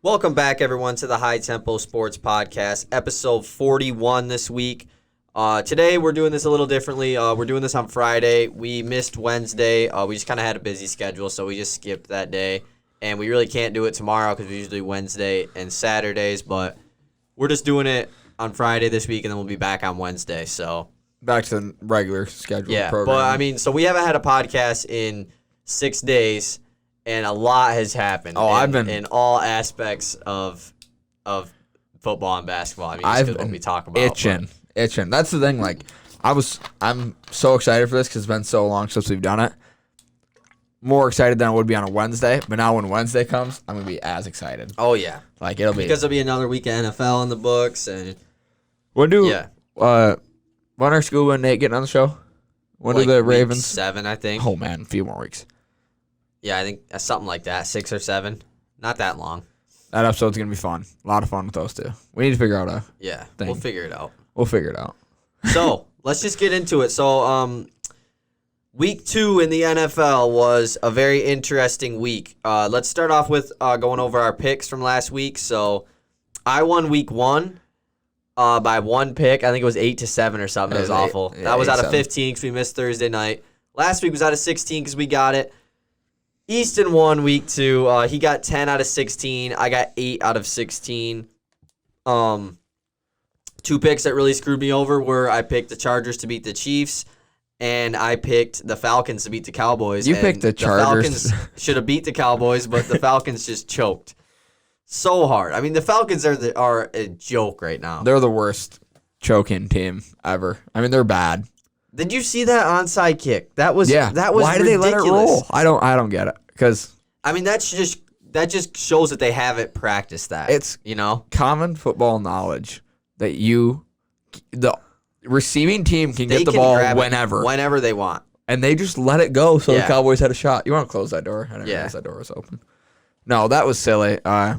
Welcome back, everyone, to the High Tempo Sports Podcast, episode 41 this week. Today, we're doing this a little differently. We're doing this on Friday. We missed Wednesday. We just kind of had a busy schedule, so we just skipped that day. And we really can't do it tomorrow because we usually Wednesday and Saturdays, but we're just doing it on Friday this week, and then we'll be back on Wednesday. So back to the regular schedule. Yeah, program. But, I mean, so we haven't had a podcast in 6 days. And a lot has happened in all aspects of football and basketball. I mean, I've what been we talk about. itching. That's the thing. Like, I'm so excited for this because it's been so long since we've done it. More excited than I would be on a Wednesday. But now when Wednesday comes, I'm gonna be as excited. Oh yeah, like it'll be because there'll be another week of NFL in the books and when our school and Nate getting on the show? When do the Ravens? 7, I think. Oh man, a few more weeks. Yeah, I think something like that, 6 or 7. Not that long. That episode's going to be fun. A lot of fun with those two. We need to figure out a thing. We'll figure it out. So, let's just get into it. So, week 2 in the NFL was a very interesting week. Let's start off with going over our picks from last week. So, I won week 1 by 1 pick. I think it was 8-7 or something. It was awful. That was out of 15 because we missed Thursday night. Last week was out of 16 because we got it. Easton won week 2. He got 10 out of 16. I got 8 out of 16. 2 picks that really screwed me over were I picked the Chargers to beat the Chiefs, and I picked the Falcons to beat the Cowboys. You picked the Chargers. The Falcons should have beat the Cowboys, but the Falcons just choked so hard. I mean, the Falcons are a joke right now. They're the worst choking team ever. I mean, they're bad. Did you see that onside kick? That was Why ridiculous. did they let it roll? I don't get it because I mean that just shows that they haven't practiced that. It's common football knowledge that the receiving team can get the ball whenever they want, and they just let it go. So the Cowboys had a shot. You want to close that door? I didn't realize that door was open. No, that was silly. I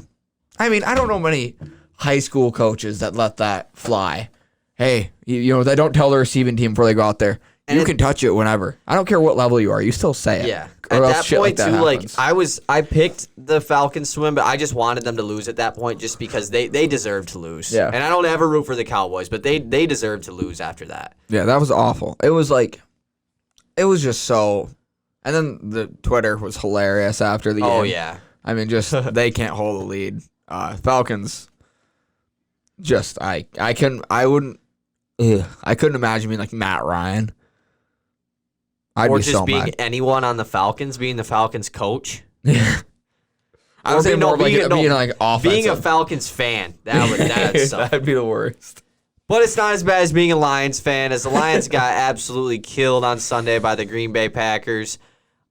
mean, I don't know many high school coaches that let that fly. Hey, they don't tell the receiving team before they go out there. You can touch it whenever. I don't care what level you are. You still say it. Yeah. Or at else that point, happens. I picked the Falcons to win, but I just wanted them to lose at that point just because they deserve to lose. Yeah. And I don't ever root for the Cowboys, but they deserve to lose after that. Yeah, that was awful. It was just so. And then the Twitter was hilarious after the game. Oh, yeah. I mean, just they can't hold the lead. Falcons. Just I couldn't imagine being like Matt Ryan. Or just being anyone on the Falcons, being the Falcons coach. I would say more being offensive. Being a Falcons fan, that'd suck. That'd be the worst. But it's not as bad as being a Lions fan, as the Lions got absolutely killed on Sunday by the Green Bay Packers.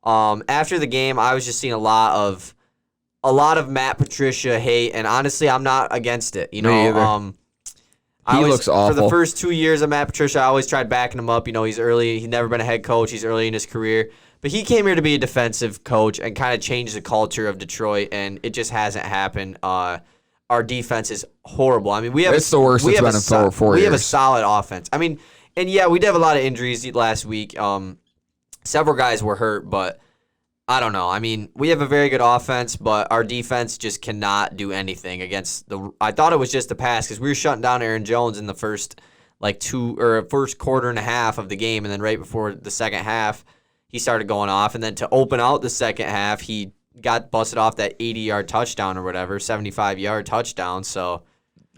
After the game, I was just seeing a lot of Matt Patricia hate, and honestly, I'm not against it. Me either. He looks awful. For the first 2 years of Matt Patricia, I always tried backing him up. He's early. He's never been a head coach. He's early in his career. But he came here to be a defensive coach and kind of change the culture of Detroit, and it just hasn't happened. Our defense is horrible. I mean, it's the worst it's been in 4 years. We have a solid offense. I mean, and yeah, we did have a lot of injuries last week. Several guys were hurt, but I don't know. I mean, we have a very good offense, but our defense just cannot do anything against I thought it was just the pass because we were shutting down Aaron Jones in the first first quarter and a half of the game, and then right before the second half, he started going off, and then to open out the second half, he got busted off that 80-yard touchdown or whatever, 75-yard touchdown. So,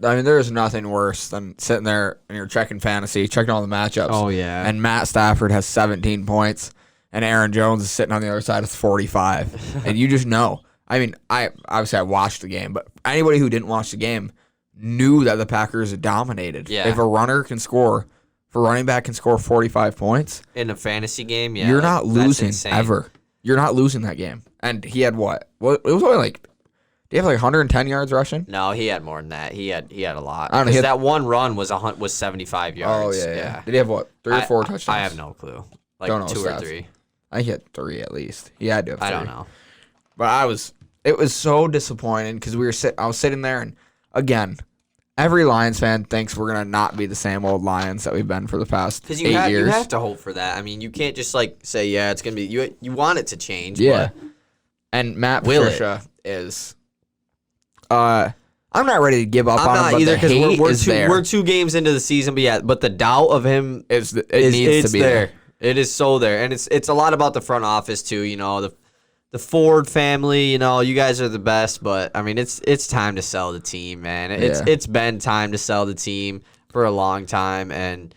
I mean, there is nothing worse than sitting there and you're checking fantasy, checking all the matchups. Oh yeah, and Matt Stafford has 17 points. And Aaron Jones is sitting on the other side with 45. And you just know. I mean, I watched the game, but anybody who didn't watch the game knew that the Packers dominated. Yeah. If a running back can score 45 points. In a fantasy game, yeah. You're not losing ever. You're not losing that game. And he had what? It was only did he have 110 yards rushing? No, he had more than that. He had a lot. I don't know. That one run was 75 yards. Oh, yeah. Did he have what? 3 or 4 touchdowns? I have no clue. Don't know 2 or 3. I think he had 3 at least. He had to have 3. I don't know. But it was so disappointing because I was sitting there, and again, every Lions fan thinks we're gonna not be the same old Lions that we've been for the past 8 years. You have to hope for that. I mean, you can't just say it's gonna be. You want it to change. Yeah. But and Matt Patricia is. I'm not ready to give up on him. I'm not either because we're 2 games into the season, but the doubt of him needs to be there. It is so there, and it's a lot about the front office too. The Ford family. You guys are the best, but I mean it's time to sell the team, man. It's been time to sell the team for a long time, and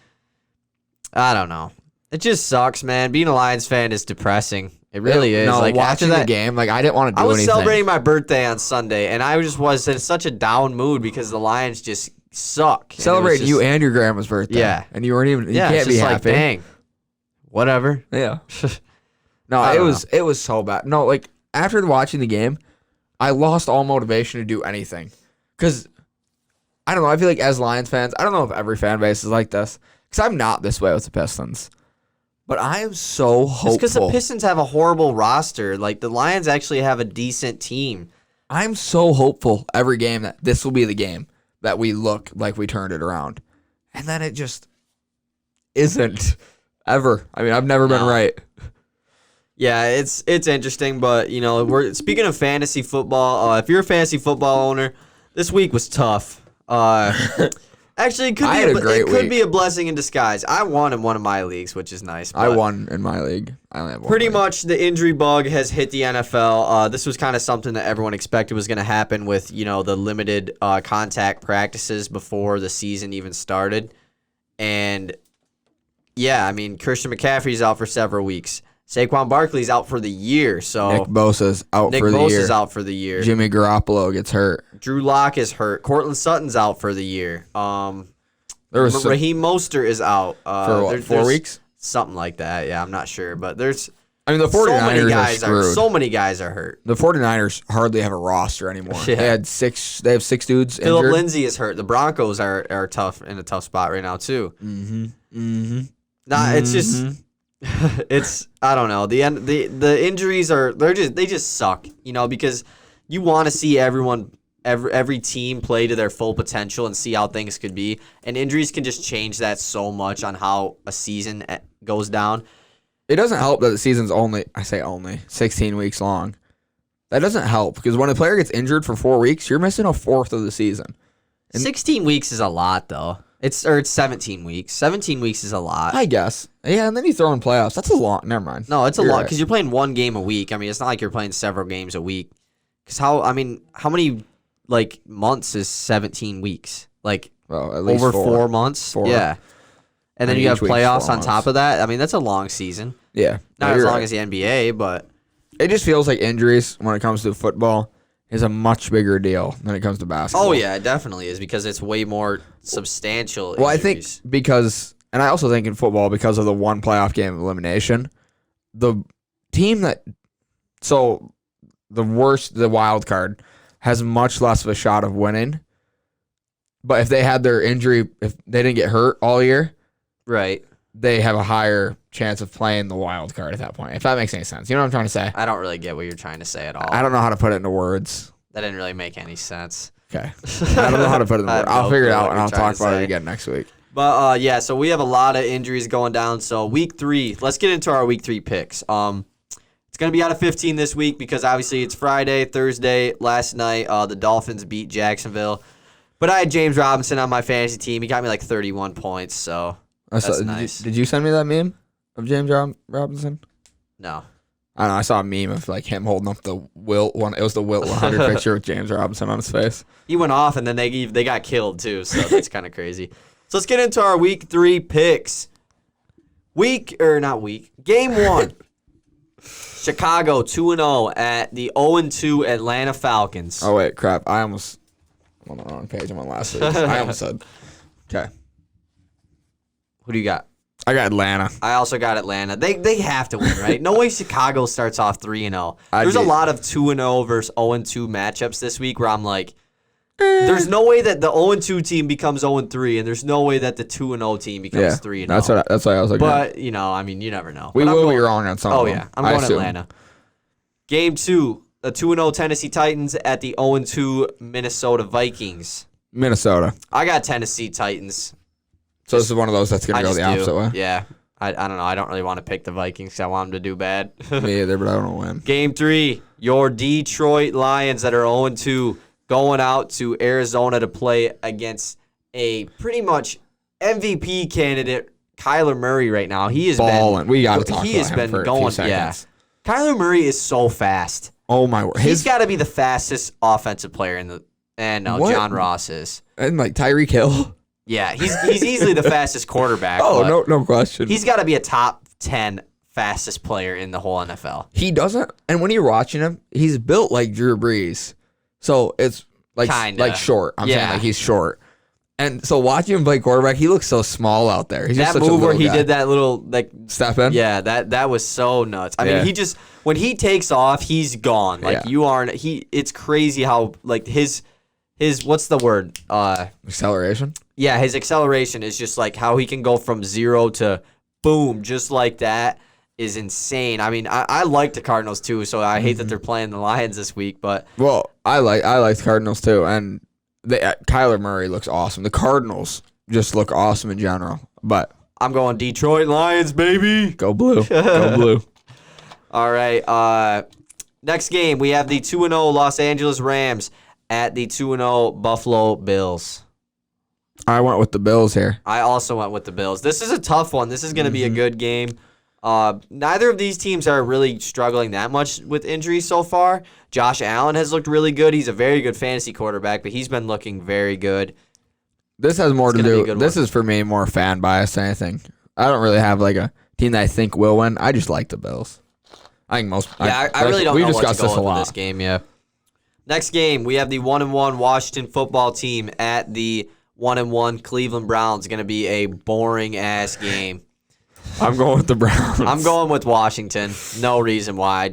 I don't know. It just sucks, man. Being a Lions fan is depressing. It really is. No, like watching after the game, like I didn't want to do anything. I was celebrating my birthday on Sunday, and I was in such a down mood because the Lions just suck. Celebrating you and your grandma's birthday. Yeah. And you weren't even, you can't be happy. Like, dang. Whatever. Yeah. No, it was so bad. No, like after watching the game, I lost all motivation to do anything. Because, I don't know, I feel like as Lions fans, I don't know if every fan base is like this, because I'm not this way with the Pistons. But I am so hopeful. It's because the Pistons have a horrible roster. Like, the Lions actually have a decent team. I'm so hopeful every game that this will be the game that we look like we turned it around. And then it just isn't ever. I mean, I've never been right. Yeah, it's interesting, but, we're speaking of fantasy football. If you're a fantasy football owner, this week was tough. Actually, it could be a blessing in disguise. I won in one of my leagues, which is nice. I won in my league. I only have one. Pretty much the injury bug has hit the NFL. This was kind of something that everyone expected was going to happen with, the limited contact practices before the season even started. And, yeah, I mean, Christian McCaffrey's out for several weeks. Saquon Barkley's out for the year. So Nick Bosa's out for the year. Nick Bosa's out for the year. Jimmy Garoppolo gets hurt. Drew Lock is hurt. Cortland Sutton's out for the year. Raheem Mostert is out. For what, 4 weeks? Something like that. Yeah, I'm not sure. But there's the 49ers so many guys are hurt. The 49ers hardly have a roster anymore. Yeah. They have 6 dudes injured. Phillip Lindsay is hurt. The Broncos are tough in a tough spot right now too. It's just it's I don't know. The injuries they just suck, because you want to see every team play to their full potential and see how things could be, and injuries can just change that so much on how a season goes down. It doesn't help that the season's only 16 weeks long. That doesn't help because when a player gets injured for 4 weeks, you're missing a fourth of the season. 16 weeks is a lot though. It's 17 weeks. 17 weeks is a lot. I guess. Yeah, and then you throw in playoffs. That's a lot. Never mind. No, it's a lot because you're playing one game a week. I mean, it's not like you're playing several games a week. Because how many months is 17 weeks? At least over 4 months? 4. Yeah. And then you have playoffs on top of that. I mean, that's a long season. Yeah. Not as long as the NBA, but it just feels like injuries when it comes to football is a much bigger deal than it comes to basketball. Oh, yeah, it definitely is because it's way more substantial injuries. Well, I think because, and I also think in football, because of the one playoff game of elimination, the team the wild card, has much less of a shot of winning. But if they had their injury, if they didn't get hurt all year, right, they have a higher chance of playing the wild card at that point, if that makes any sense. You know what I'm trying to say? I don't really get what you're trying to say at all. I don't know how to put it into words. That didn't really make any sense. Okay. I don't know how to put it into words. I'll figure it out, and I'll talk about it again next week. But, so we have a lot of injuries going down. So, week 3, let's get into our week 3 picks. It's going to be out of 15 this week because, obviously, it's Friday, Thursday. Last night, the Dolphins beat Jacksonville. But I had James Robinson on my fantasy team. He got me 31 points, so that's nice. Did you send me that meme of James Robinson? No. I don't know. I saw a meme of him holding up the Wilt one. It was the Wilt 100 picture with James Robinson on his face. He went off, and then they got killed, too, so that's kind of crazy. So let's get into our week 3 picks. Game 1. Chicago 2-0 at the 0-2 Atlanta Falcons. Oh, wait, crap. I'm on the wrong page. I'm on last week. I almost said. Okay. Who do you got? I got Atlanta. I also got Atlanta. They have to win, right? No way Chicago starts off 3-0. There's a lot of 2-0 versus 0-2 matchups this week where I'm like, there's no way that the 0-2 team becomes 0-3, and there's no way that the 2-0 team becomes 3-0. That's why I was like. But, you never know. We will be wrong on some of them. Oh, yeah. I'm going Atlanta. Game 2, the 2-0 Tennessee Titans at the 0-2 Minnesota Vikings. Minnesota. I got Tennessee Titans. So this is one of those that's going to go the opposite way? Yeah. I don't know. I don't really want to pick the Vikings because I want them to do bad. Me either, but I don't want to win. Game 3, your Detroit Lions that are 0-2 going out to Arizona to play against a pretty much MVP candidate, Kyler Murray. Right now, he has balling. We got to talk He about has him been for going. a few seconds. Yeah, Kyler Murray is so fast. Oh my word! He's got to be the fastest offensive player in the. And no, John Ross is. And like Tyreek Hill. Yeah, he's easily the fastest quarterback. No question. He's got to be a top 10 fastest player in the whole NFL. He doesn't, and when you're watching him, he's built like Drew Brees, so it's like short. I'm saying like he's short, and so watching him play quarterback, he looks so small out there. He's that just such move a where he guy. did that little like step in. Yeah, that was so nuts. I mean, he just when he takes off, he's gone. Like you aren't. It's crazy how like his what's the word? Acceleration. Yeah, his acceleration is just like how he can go from 0 to boom, just like that is insane. I mean, I like the Cardinals too, so I hate that they're playing the Lions this week. But I like the Cardinals too, and Kyler Murray looks awesome. The Cardinals just look awesome in general. But I'm going Detroit Lions, baby. Go blue, go blue. All right. Next game we have the 2-0 Los Angeles Rams at the 2-0 Buffalo Bills. I went with the Bills here. I also went with the Bills. This is a tough one. This is going to be a good game. Neither of these teams are really struggling that much with injuries so far. Josh Allen has looked really good. He's a very good fantasy quarterback, but he's been looking very good. This has more to do. This is for me more fan bias than anything. I don't really have like a team that I think will win. I just like the Bills. I think most. Yeah, I really don't know what to go with this game. Yeah. Next game, we have the 1-1 Washington football team at the 1-1 Cleveland Browns. Going to be a boring ass game. I'm going with the Browns. I'm going with Washington. No reason why.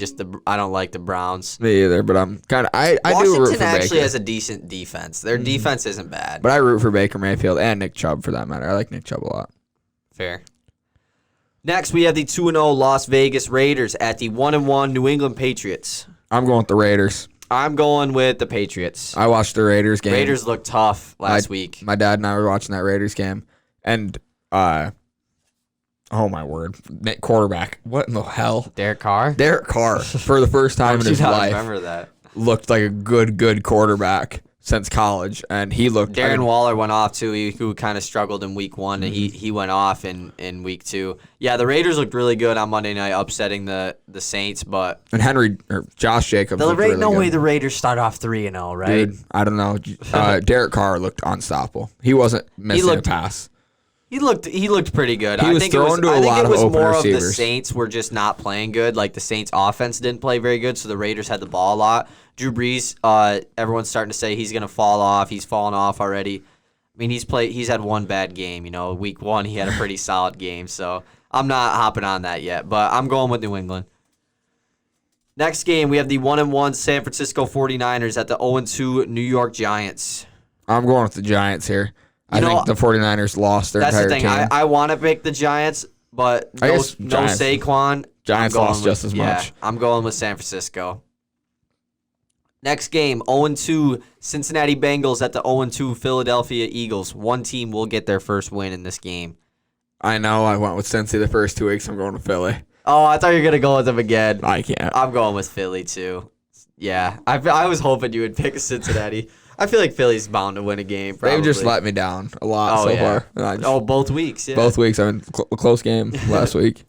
I don't like the Browns. Me either, but I'm kind of I do root for Baker. Washington actually has a decent defense. Their defense isn't bad. But I root for Baker Mayfield and Nick Chubb for that matter. I like Nick Chubb a lot. Fair. Next, we have the 2-0 Las Vegas Raiders at the 1-1 New England Patriots. I'm going with the Raiders. I'm going with the Patriots. I watched the Raiders game. Raiders looked tough last week. My dad and I were watching that Raiders game, and oh my word, quarterback! What in the hell? Derek Carr. Derek Carr, for the first time in his life, remember that. Looked like a good quarterback since college, and he looked. Darren Waller went off too. Who kind of struggled in week 1, and he went off in week 2. Yeah, the Raiders looked really good on Monday night, upsetting the Saints. But Josh Jacobs. No really way the Raiders start off 3-0, right? Dude, I don't know. Derek Carr looked unstoppable. He wasn't missing a pass. He looked pretty good. I think it was more of the receivers. Saints were just not playing good. Like the Saints offense didn't play very good, so the Raiders had the ball a lot. Drew Brees, everyone's starting to say he's gonna fall off. He's fallen off already. I mean, he's had one bad game. Week 1 he had a pretty solid game. So I'm not hopping on that yet, but I'm going with New England. Next game, we have the 1-1 San Francisco 49ers at the 0-2 New York Giants. I'm going with the Giants here. I think the 49ers lost their entire team. That's the thing. I want to pick the Giants, but no Saquon. Giants lost just as much. Yeah, I'm going with San Francisco. Next game, 0-2 Cincinnati Bengals at the 0-2 Philadelphia Eagles. One team will get their first win in this game. I know. I went with Cincy the first 2 weeks. I'm going with Philly. Oh, I thought you were going to go with them again. I can't. I'm going with Philly, too. Yeah, I was hoping you would pick Cincinnati. I feel like Philly's bound to win a game, probably. They've just let me down a lot far. Both weeks, yeah. Both weeks. I mean, close game last week.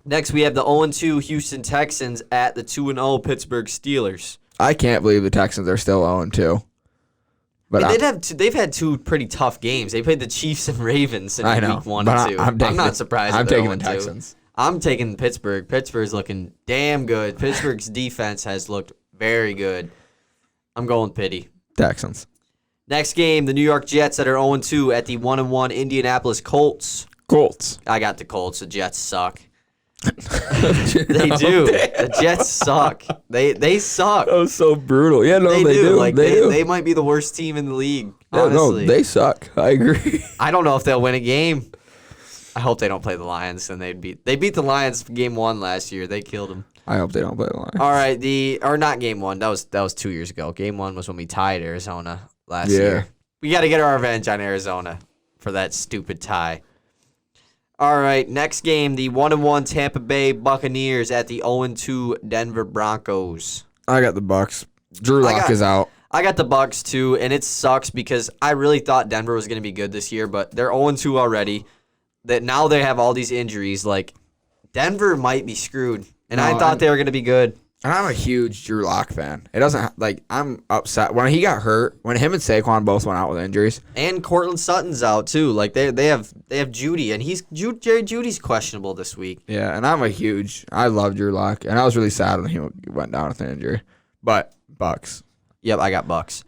Next, we have the 0-2 Houston Texans at the 2-0 Pittsburgh Steelers. I can't believe the Texans are still 0-2. But they've had 2 pretty tough games. They played the Chiefs and Ravens in week 1 and 2. I'm not surprised. I'm taking the Texans. I'm taking Pittsburgh. Pittsburgh's looking damn good. Pittsburgh's defense has looked very good. I'm going Pitty. Texans. Next game, the New York Jets that are 0-2 at the 1-1 Indianapolis Colts. Colts. I got the Colts. The Jets suck. They do. The Jets suck. They suck. That was so brutal. Yeah, no, they do. Like, they might be the worst team in the league, honestly. No, they suck. I agree. I don't know if they'll win a game. I hope they don't play the Lions, and they beat the Lions game 1 last year. They killed them. I hope they don't play the Lions. All right, not game 1. That was 2 years ago. Game 1 was when we tied Arizona last year. We got to get our revenge on Arizona for that stupid tie. All right, next game, the 1-1 Tampa Bay Buccaneers at the 0-2 Denver Broncos. I got the Bucs. Drew Lock is out. I got the Bucks too, and it sucks because I really thought Denver was going to be good this year, but they're 0-2 already. That now they have all these injuries. Like, Denver might be screwed, and I thought they were going to be good. And I'm a huge Drew Lock fan. It doesn't I'm upset when he got hurt. When him and Saquon both went out with injuries, and Cortland Sutton's out too. Like they have Judy, and Jerry Judy's questionable this week. Yeah, and I love Drew Lock, and I was really sad when he went down with an injury. But Bucks. Yep, I got Bucks.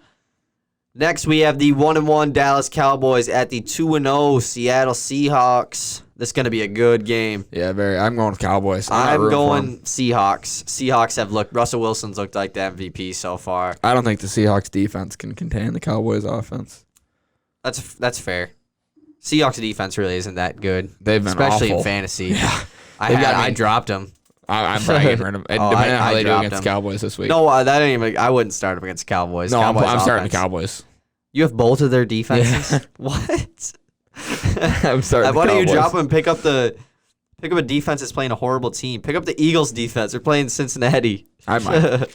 Next, we have the 1-1 Dallas Cowboys at the 2-0 Seattle Seahawks. This is going to be a good game. Yeah, very. I'm going with Cowboys. I'm going Seahawks. Seahawks have looked. Russell Wilson's looked like the MVP so far. I don't think the Seahawks defense can contain the Cowboys offense. That's fair. Seahawks defense really isn't that good. They've been especially awful. in fantasy. Yeah, I dropped them. I'm probably getting rid of them. Depending on how they do against the Cowboys this week. No, that ain't even. I wouldn't start them against Cowboys. No, Cowboys I'm starting the Cowboys. You have both of their defenses. Yeah. What? I'm sorry. Why don't you drop them and pick up a defense that's playing a horrible team? Pick up the Eagles defense. They're playing Cincinnati. I might. Well,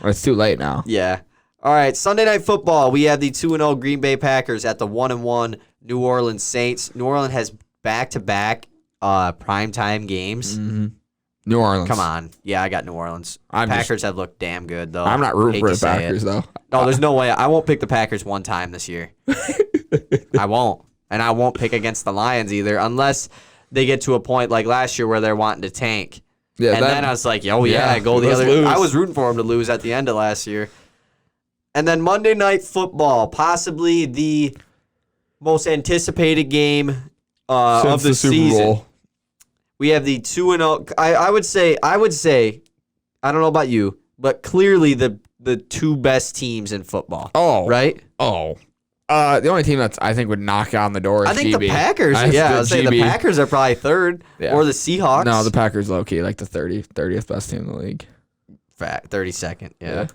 it's too late now. Yeah. All right. Sunday Night Football. We have the 2-0 Green Bay Packers at the 1-1 New Orleans Saints. New Orleans has back-to-back primetime games. Mm-hmm. New Orleans. Come on. Yeah, I got New Orleans. Packers have looked damn good, though. I'm not rooting for the Packers, though. No, there's no way. I won't pick the Packers one time this year. I won't. And I won't pick against the Lions either unless they get to a point like last year where they're wanting to tank. Yeah, and then I was like, oh, yeah, go the other way. I was rooting for them to lose at the end of last year. And then Monday Night Football, possibly the most anticipated game of the season. Bowl. We have the 2-0. I would say, I don't know about you, but clearly the two best teams in football. Oh. Right? Oh. The only team that I think would knock on the door is GB. I think the Packers. I was saying the Packers are probably third, or the Seahawks. No, the Packers low-key, like the 30th best team in the league. 32nd, yeah.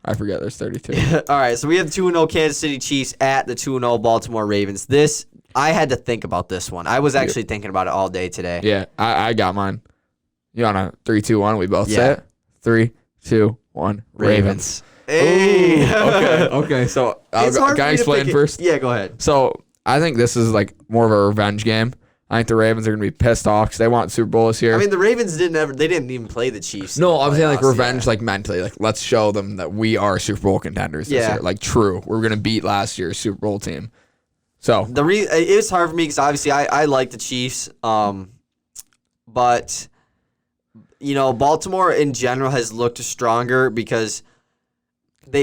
I forget there's 32. All right, so we have 2-0 Kansas City Chiefs at the 2-0 Baltimore Ravens. I had to think about this one. I was actually thinking about it all day today. Yeah, I got mine. You on a 3, 2, 1? We both say it? 3, 2, 1. Ravens. Hey. Okay. So can I explain first? Yeah, go ahead. So I think this is like more of a revenge game. I think the Ravens are going to be pissed off because they want Super Bowl this year. I mean, the Ravens didn't even play the Chiefs. No, I'm saying like revenge, like mentally. Like, let's show them that we are Super Bowl contenders this year. Like, true. We're going to beat last year's Super Bowl team. So it's hard for me because obviously I like the Chiefs, but Baltimore in general has looked stronger because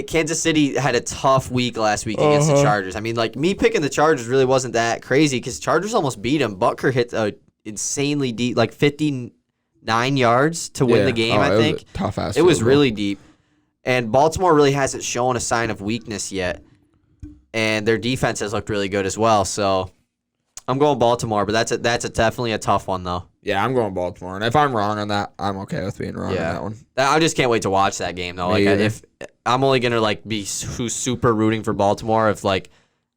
Kansas City had a tough week last week against the Chargers. I mean, like me picking the Chargers really wasn't that crazy because Chargers almost beat them. Butker hit a insanely deep, like 59 yards to win the game. I think tough ass. It was really deep, and Baltimore really hasn't shown a sign of weakness yet. And their defense has looked really good as well. So I'm going Baltimore, but that's definitely a tough one, though. Yeah, I'm going Baltimore. And if I'm wrong on that, I'm okay with being wrong on that one. I just can't wait to watch that game, though. If I'm only going to be super rooting for Baltimore if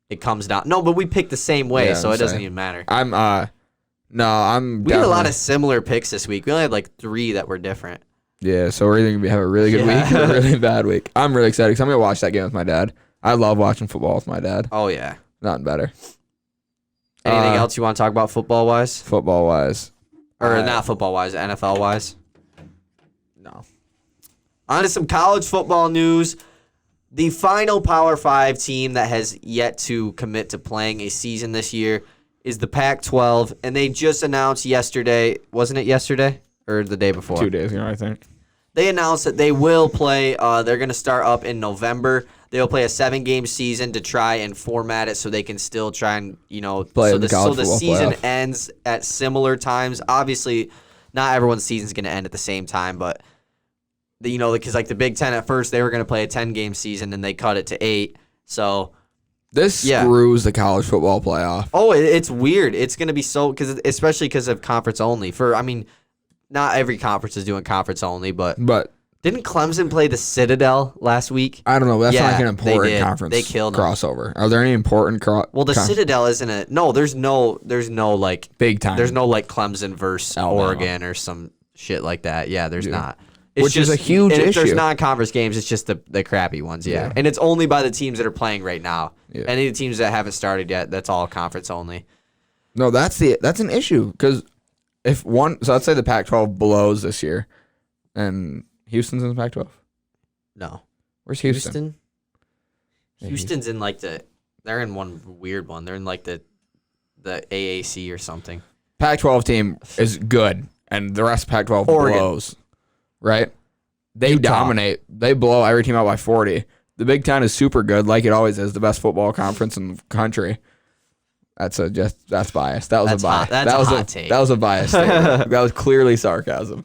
it comes down. No, but we picked the same way, so it doesn't even matter. We had a lot of similar picks this week. We only had 3 that were different. Yeah, so we're either going to have a really good week or a really bad week. I'm really excited because I'm going to watch that game with my dad. I love watching football with my dad. Oh, yeah. Nothing better. Anything else you want to talk about football-wise? Football-wise. Or not football-wise, NFL-wise? No. On to some college football news. The final Power 5 team that has yet to commit to playing a season this year is the Pac-12, and they just announced yesterday. Wasn't it yesterday? Or the day before? 2 days ago, I think. They announced that they will play. They're going to start up in November. They'll play a 7-game season to try and format it so they can still try and, play so the season playoff. ends at similar times. Obviously, not everyone's season is going to end at the same time, but, because the Big Ten at first, they were going to play a 10-game season and they cut it to 8. So this screws the college football playoff. Oh, it's weird. It's going to be especially because of conference only. Not every conference is doing conference only, but didn't Clemson play the Citadel last week? I don't know. That's not like an important conference. They killed crossover. Are there any important Citadel isn't no. There's no big time. There's no Clemson versus Oregon or some shit like that. Yeah, there's not. which is a huge issue. If there's non-conference games, it's just the crappy ones, yeah. And it's only by the teams that are playing right now. Yeah. Any of the teams that haven't started yet, that's all conference only. No, that's an issue because so let's say the Pac-12 blows this year, and Houston's in the Pac-12. No, where's Houston? Houston's in they're in one weird one. They're in the AAC or something. Pac-12 team is good, and the rest of Pac-12 blows. Right? They dominate. They blow every team out by 40. The Big Ten is super good, like it always is, the best football conference in the country. That's biased. That was a bias. That's a hot take. That was a bias statement. That was clearly sarcasm.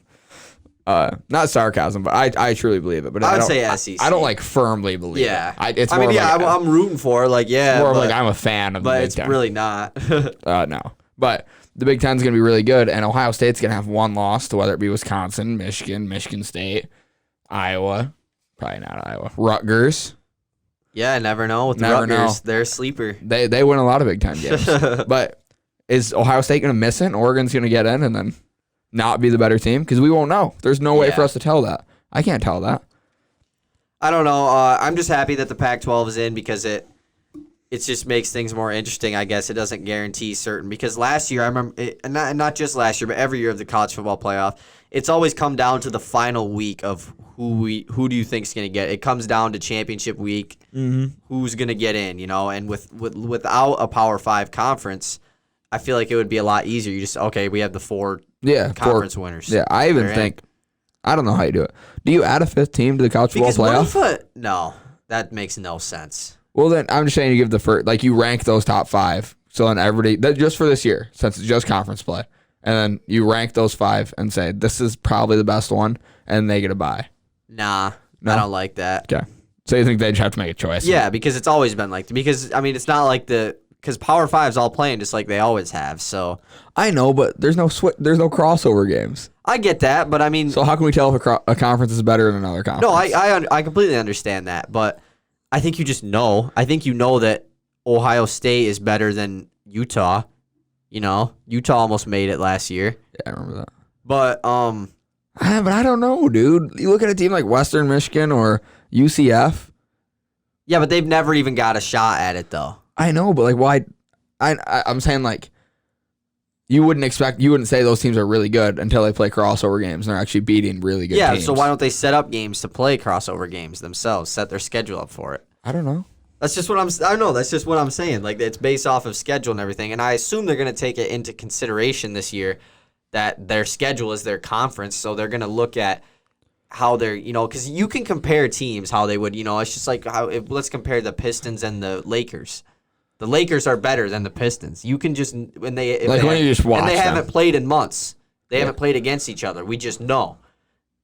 Not sarcasm, but I truly believe it. But I would say SEC. I don't firmly believe it. It's more I'm rooting for it. It's more I'm a fan of the Big Ten. But it's really not. No. But the Big Ten's going to be really good, and Ohio State's going to have one loss to whether it be Wisconsin, Michigan State, Iowa. Probably not Iowa. Rutgers. Yeah, never know with the Rutgers. They're a sleeper. They win a lot of Big Ten games. But is Ohio State going to miss it and Oregon's going to get in and then not be the better team? Because we won't know. There's no way for us to tell that. I can't tell that. I don't know. I'm just happy that the Pac-12 is in because it just makes things more interesting, I guess. It doesn't guarantee certain. Because last year, I remember, not just last year, but every year of the college football playoff, it's always come down to the final week of who do you think is going to get. It comes down to championship week, who's going to get in, and without a Power 5 conference, I feel like it would be a lot easier. You just, we have the four conference winners. Yeah, I even think, I don't know how you do it. Do you add a fifth team to the college football playoff? No, that makes no sense. Well, then I'm just saying you give the first, you rank those top 5. So then everybody, just for this year, since it's just conference play, and then you rank those 5 and say this is probably the best one, and they get a bye. Nah, no? I don't like that. Okay, so you think they just have to make a choice? Yeah, because it's always been because it's not because Power 5's all playing just like they always have. So I know, but there's no crossover games. I get that, but so how can we tell if a conference is better than another conference? No, I completely understand that, but I think you just know. I think you know that Ohio State is better than Utah. Utah almost made it last year. Yeah, I remember that. But but I don't know, dude. You look at a team like Western Michigan or UCF. Yeah, but they've never even got a shot at it, though. I know, but why? I'm saying you wouldn't say those teams are really good until they play crossover games and they're actually beating really good teams. Yeah, so why don't they set up games to play crossover games themselves? Set their schedule up for it. I don't know. That's just what that's just what I'm saying. It's based off of schedule and everything. And I assume they're going to take it into consideration this year that their schedule is their conference. So they're going to look at how they're, because you can compare teams, how they would, it's just let's compare the Pistons and the Lakers. The Lakers are better than the Pistons. You can just, when you just watch and they haven't played in months. They haven't played against each other. We just know.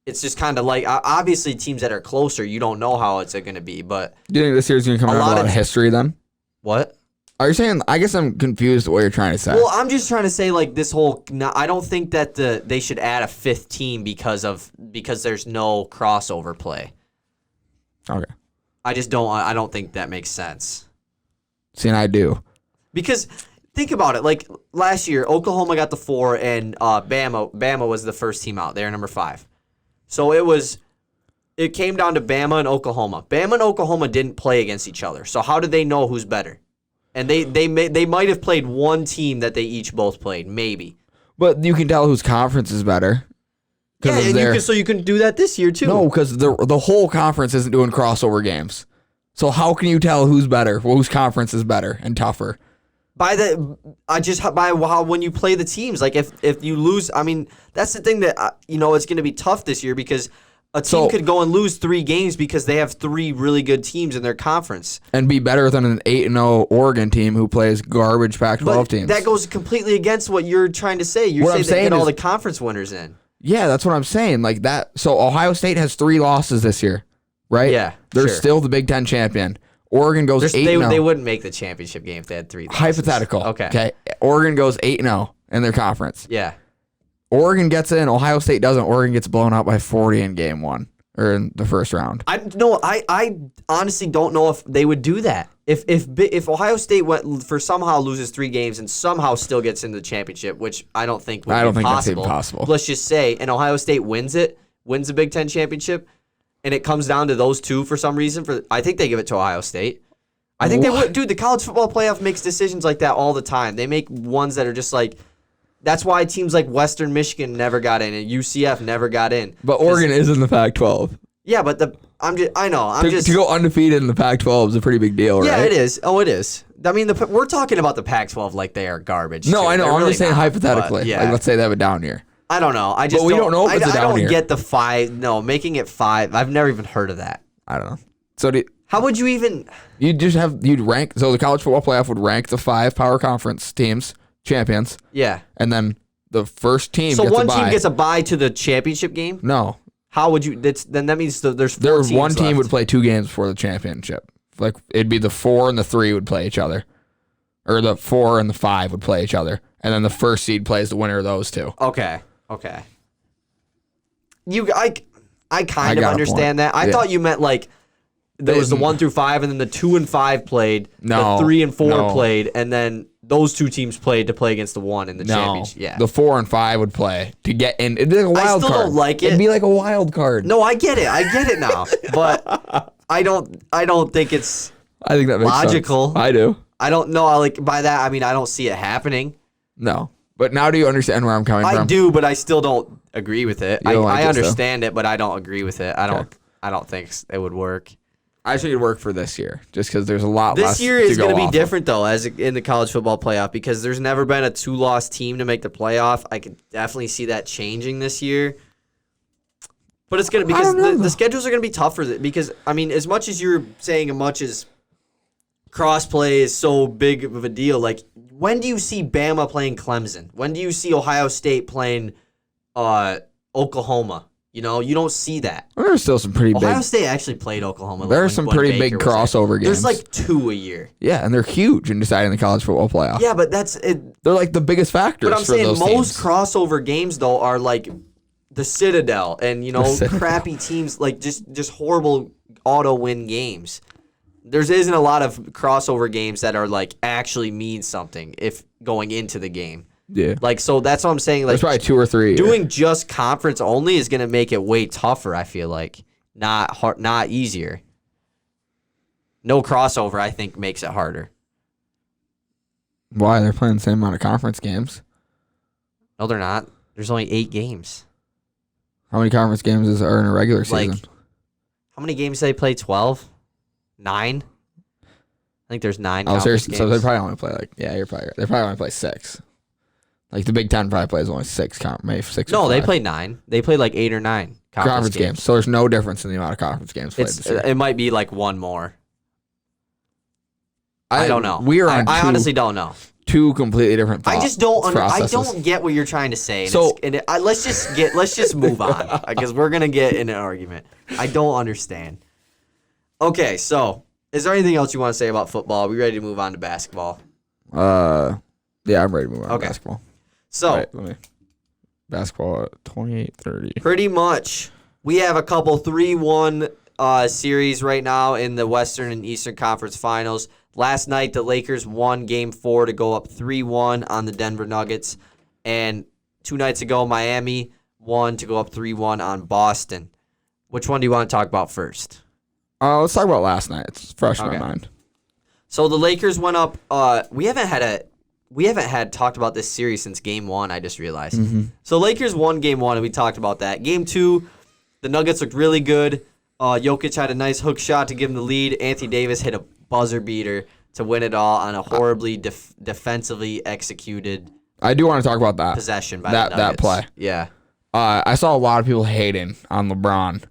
It's just kind of obviously teams that are closer, you don't know how it's going to be. But do you think this year's going to come out with a lot of history then? What? Are you saying? I guess I'm confused what you're trying to say. Well, I'm just trying to say this whole. I don't think that they should add a fifth team because there's no crossover play. Okay. I just don't. I don't think that makes sense. See, and I do. Because think about it. Last year, Oklahoma got the 4, and Bama was the first team out. They're number 5. So it came down to Bama and Oklahoma. Bama and Oklahoma didn't play against each other. So how did they know who's better? And they might have played one team that they each both played, maybe. But you can tell whose conference is better. Yeah, and you can do that this year too. No, because the whole conference isn't doing crossover games. So how can you tell who's better? Whose conference is better and tougher? By when you play the teams, if you lose, that's the thing that it's going to be tough this year because a team could go and lose 3 games because they have 3 really good teams in their conference and be better than an 8-0 Oregon team who plays garbage Pac-12 teams. That goes completely against what you're trying to say. You're saying they get all the conference winners in. Yeah, that's what I'm saying. So Ohio State has 3 losses this year, right? Yeah, they're still the Big Ten champion. Oregon goes 8-0. They wouldn't make the championship game if they had 3 losses. Hypothetical. Okay. Oregon goes 8-0 in their conference. Yeah. Oregon gets in. Ohio State doesn't. Oregon gets blown out by 40 in game 1 or in the first round. I honestly don't know if they would do that. If Ohio State somehow loses 3 games and somehow still gets into the championship, which I don't think would be possible. That's even possible. Let's just say, and Ohio State wins it, wins the Big Ten championship, and it comes down to those two for some reason, I think they give it to Ohio State. I think they would. Dude, the college football playoff makes decisions like that all the time. They make ones that are just like, that's why teams like Western Michigan never got in and UCF never got in. But Oregon is in the Pac-12. Yeah, but to go undefeated in the Pac-12 is a pretty big deal, right? Yeah, it is. Oh, it is. I mean, we're talking about the Pac-12 like they are garbage. No, too. I know. They're I'm really just saying not, hypothetically. But, yeah. Like, let's say they have a down year. I don't know. I don't know if it's a down I don't year. get the 5. No, making it 5. I've never even heard of that. I don't know. So how would you even? You'd rank. So the college football playoff would rank the 5 power conference teams champions. Yeah. And then the first team. So gets one a bye. team gets a bye to the championship game. No. How would you? Then that means there's 4 teams one team left. would play 2 games before the championship. Like it'd be the 4 and the 3 would play each other, or the 4 and the 5 would play each other, and then the first seed plays the winner of those 2. Okay. I kind of understand that. I thought you meant like there was the 1 through 5, and then the 2 and 5 played. No, the 3 and 4 played, and then those 2 teams played to play against the 1 in the championship. Yeah, the 4 and 5 would play to get in. It'd be like a wild card. I still don't like it. It'd be like a wild card. No, I get it now, but I don't think it's. I think that makes logical. Sense. I do. I don't know. Like by that, I mean I don't see it happening. No, but now do you understand where I'm coming from? I do, but I still don't agree with it. I understand it, it, but I don't agree with it. I don't think it would work. I think it'd work for this year, just because there's a lot less. This year is going to be different though, as in the college football playoff, because there's never been a 2-loss team to make the playoff. I could definitely see that changing this year. But it's going to because the schedules are going to be tougher because I mean, as much as you're saying, as much as crossplay is so big of a deal, like when do you see Bama playing Clemson? When do you see Ohio State playing Oklahoma? You know, you don't see that. There's still some pretty Ohio big. State actually played Oklahoma. There are some pretty big crossover games. There's like 2 a year. Yeah, and they're huge in deciding the college football playoff. Yeah, but that's it. They're like the biggest factors. But I'm saying those most teams. crossover games though are like the Citadel and crappy teams like just horrible auto win games. There isn't a lot of crossover games that are like actually mean something if going into the game. Yeah. Like so that's what I'm saying. Like there's probably 2 or 3. Doing just conference only is gonna make it way tougher. I feel like not easier. No crossover, I think, makes it harder. Why? They're playing the same amount of conference games. No, they're not. There's only 8 games. How many conference games are in a regular season? Like, how many games do they play? 12? 9? I think there's 9 conference games. So they probably only play you're probably right. They probably only play 6. Like the Big Ten probably plays only 6 maybe 6. No, they play 9. They play like 8 or 9 conference games. So there's no difference in the amount of conference games played this year. It might be like 1 more. I don't know. I honestly don't know. 2 completely different thoughts. I just don't. I don't get what you're trying to say. Let's just move on because we're gonna get in an argument. I don't understand. Okay, so is there anything else you want to say about football? Are we ready to move on to basketball? Yeah, I'm ready to move on to basketball. So, basketball at 28-30. Pretty much, we have a couple 3-1 series right now in the Western and Eastern Conference Finals. Last night, the Lakers won Game 4 to go up 3-1 on the Denver Nuggets. And 2 nights ago, Miami won to go up 3-1 on Boston. Which one do you want to talk about first? Let's talk about last night. It's fresh in my mind. So the Lakers went up. We haven't had talked about this series since Game 1. I just realized. Mm-hmm. So Lakers won Game 1, and we talked about that. Game 2, the Nuggets looked really good. Jokic had a nice hook shot to give him the lead. Anthony Davis hit a buzzer beater to win it all on a horribly defensively executed. I do want to talk about that possession by the Nuggets. That play. Yeah. I saw a lot of people hating on LeBron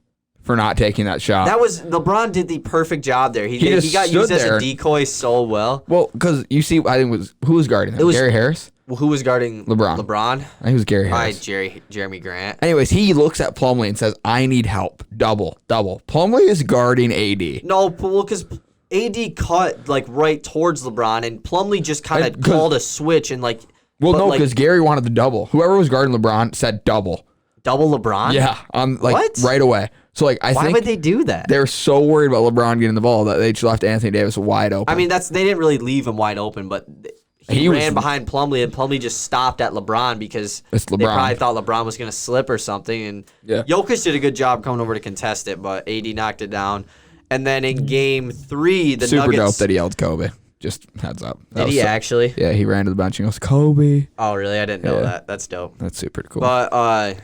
for not taking that shot. LeBron did the perfect job there. He got used as a decoy so well. Well, because you see, I think who was guarding him? It was Gary Harris. Well, who was guarding LeBron? I think it was Gary Harris. Jeremy Grant. Anyways, he looks at Plumlee and says, "I need help. Double. Plumlee is guarding AD. No, because AD cut like right towards LeBron, and Plumlee just kind of called a switch and like. Well, no, because Gary wanted the double. Whoever was guarding LeBron said double. Double LeBron? Yeah, what? Right away. So I think why would they do that? They're so worried about LeBron getting the ball that they just left Anthony Davis wide open. I mean, they didn't really leave him wide open, but he ran behind Plumlee, and Plumlee just stopped at LeBron because they probably thought LeBron was going to slip or something. And Jokic did a good job coming over to contest it, but AD knocked it down. And then in Game 3, the Super Nuggets... dope that he yelled Kobe. Just heads up. Did he actually? Yeah, he ran to the bench and goes, Kobe. Oh, really? I didn't know that. That's dope. That's super cool. But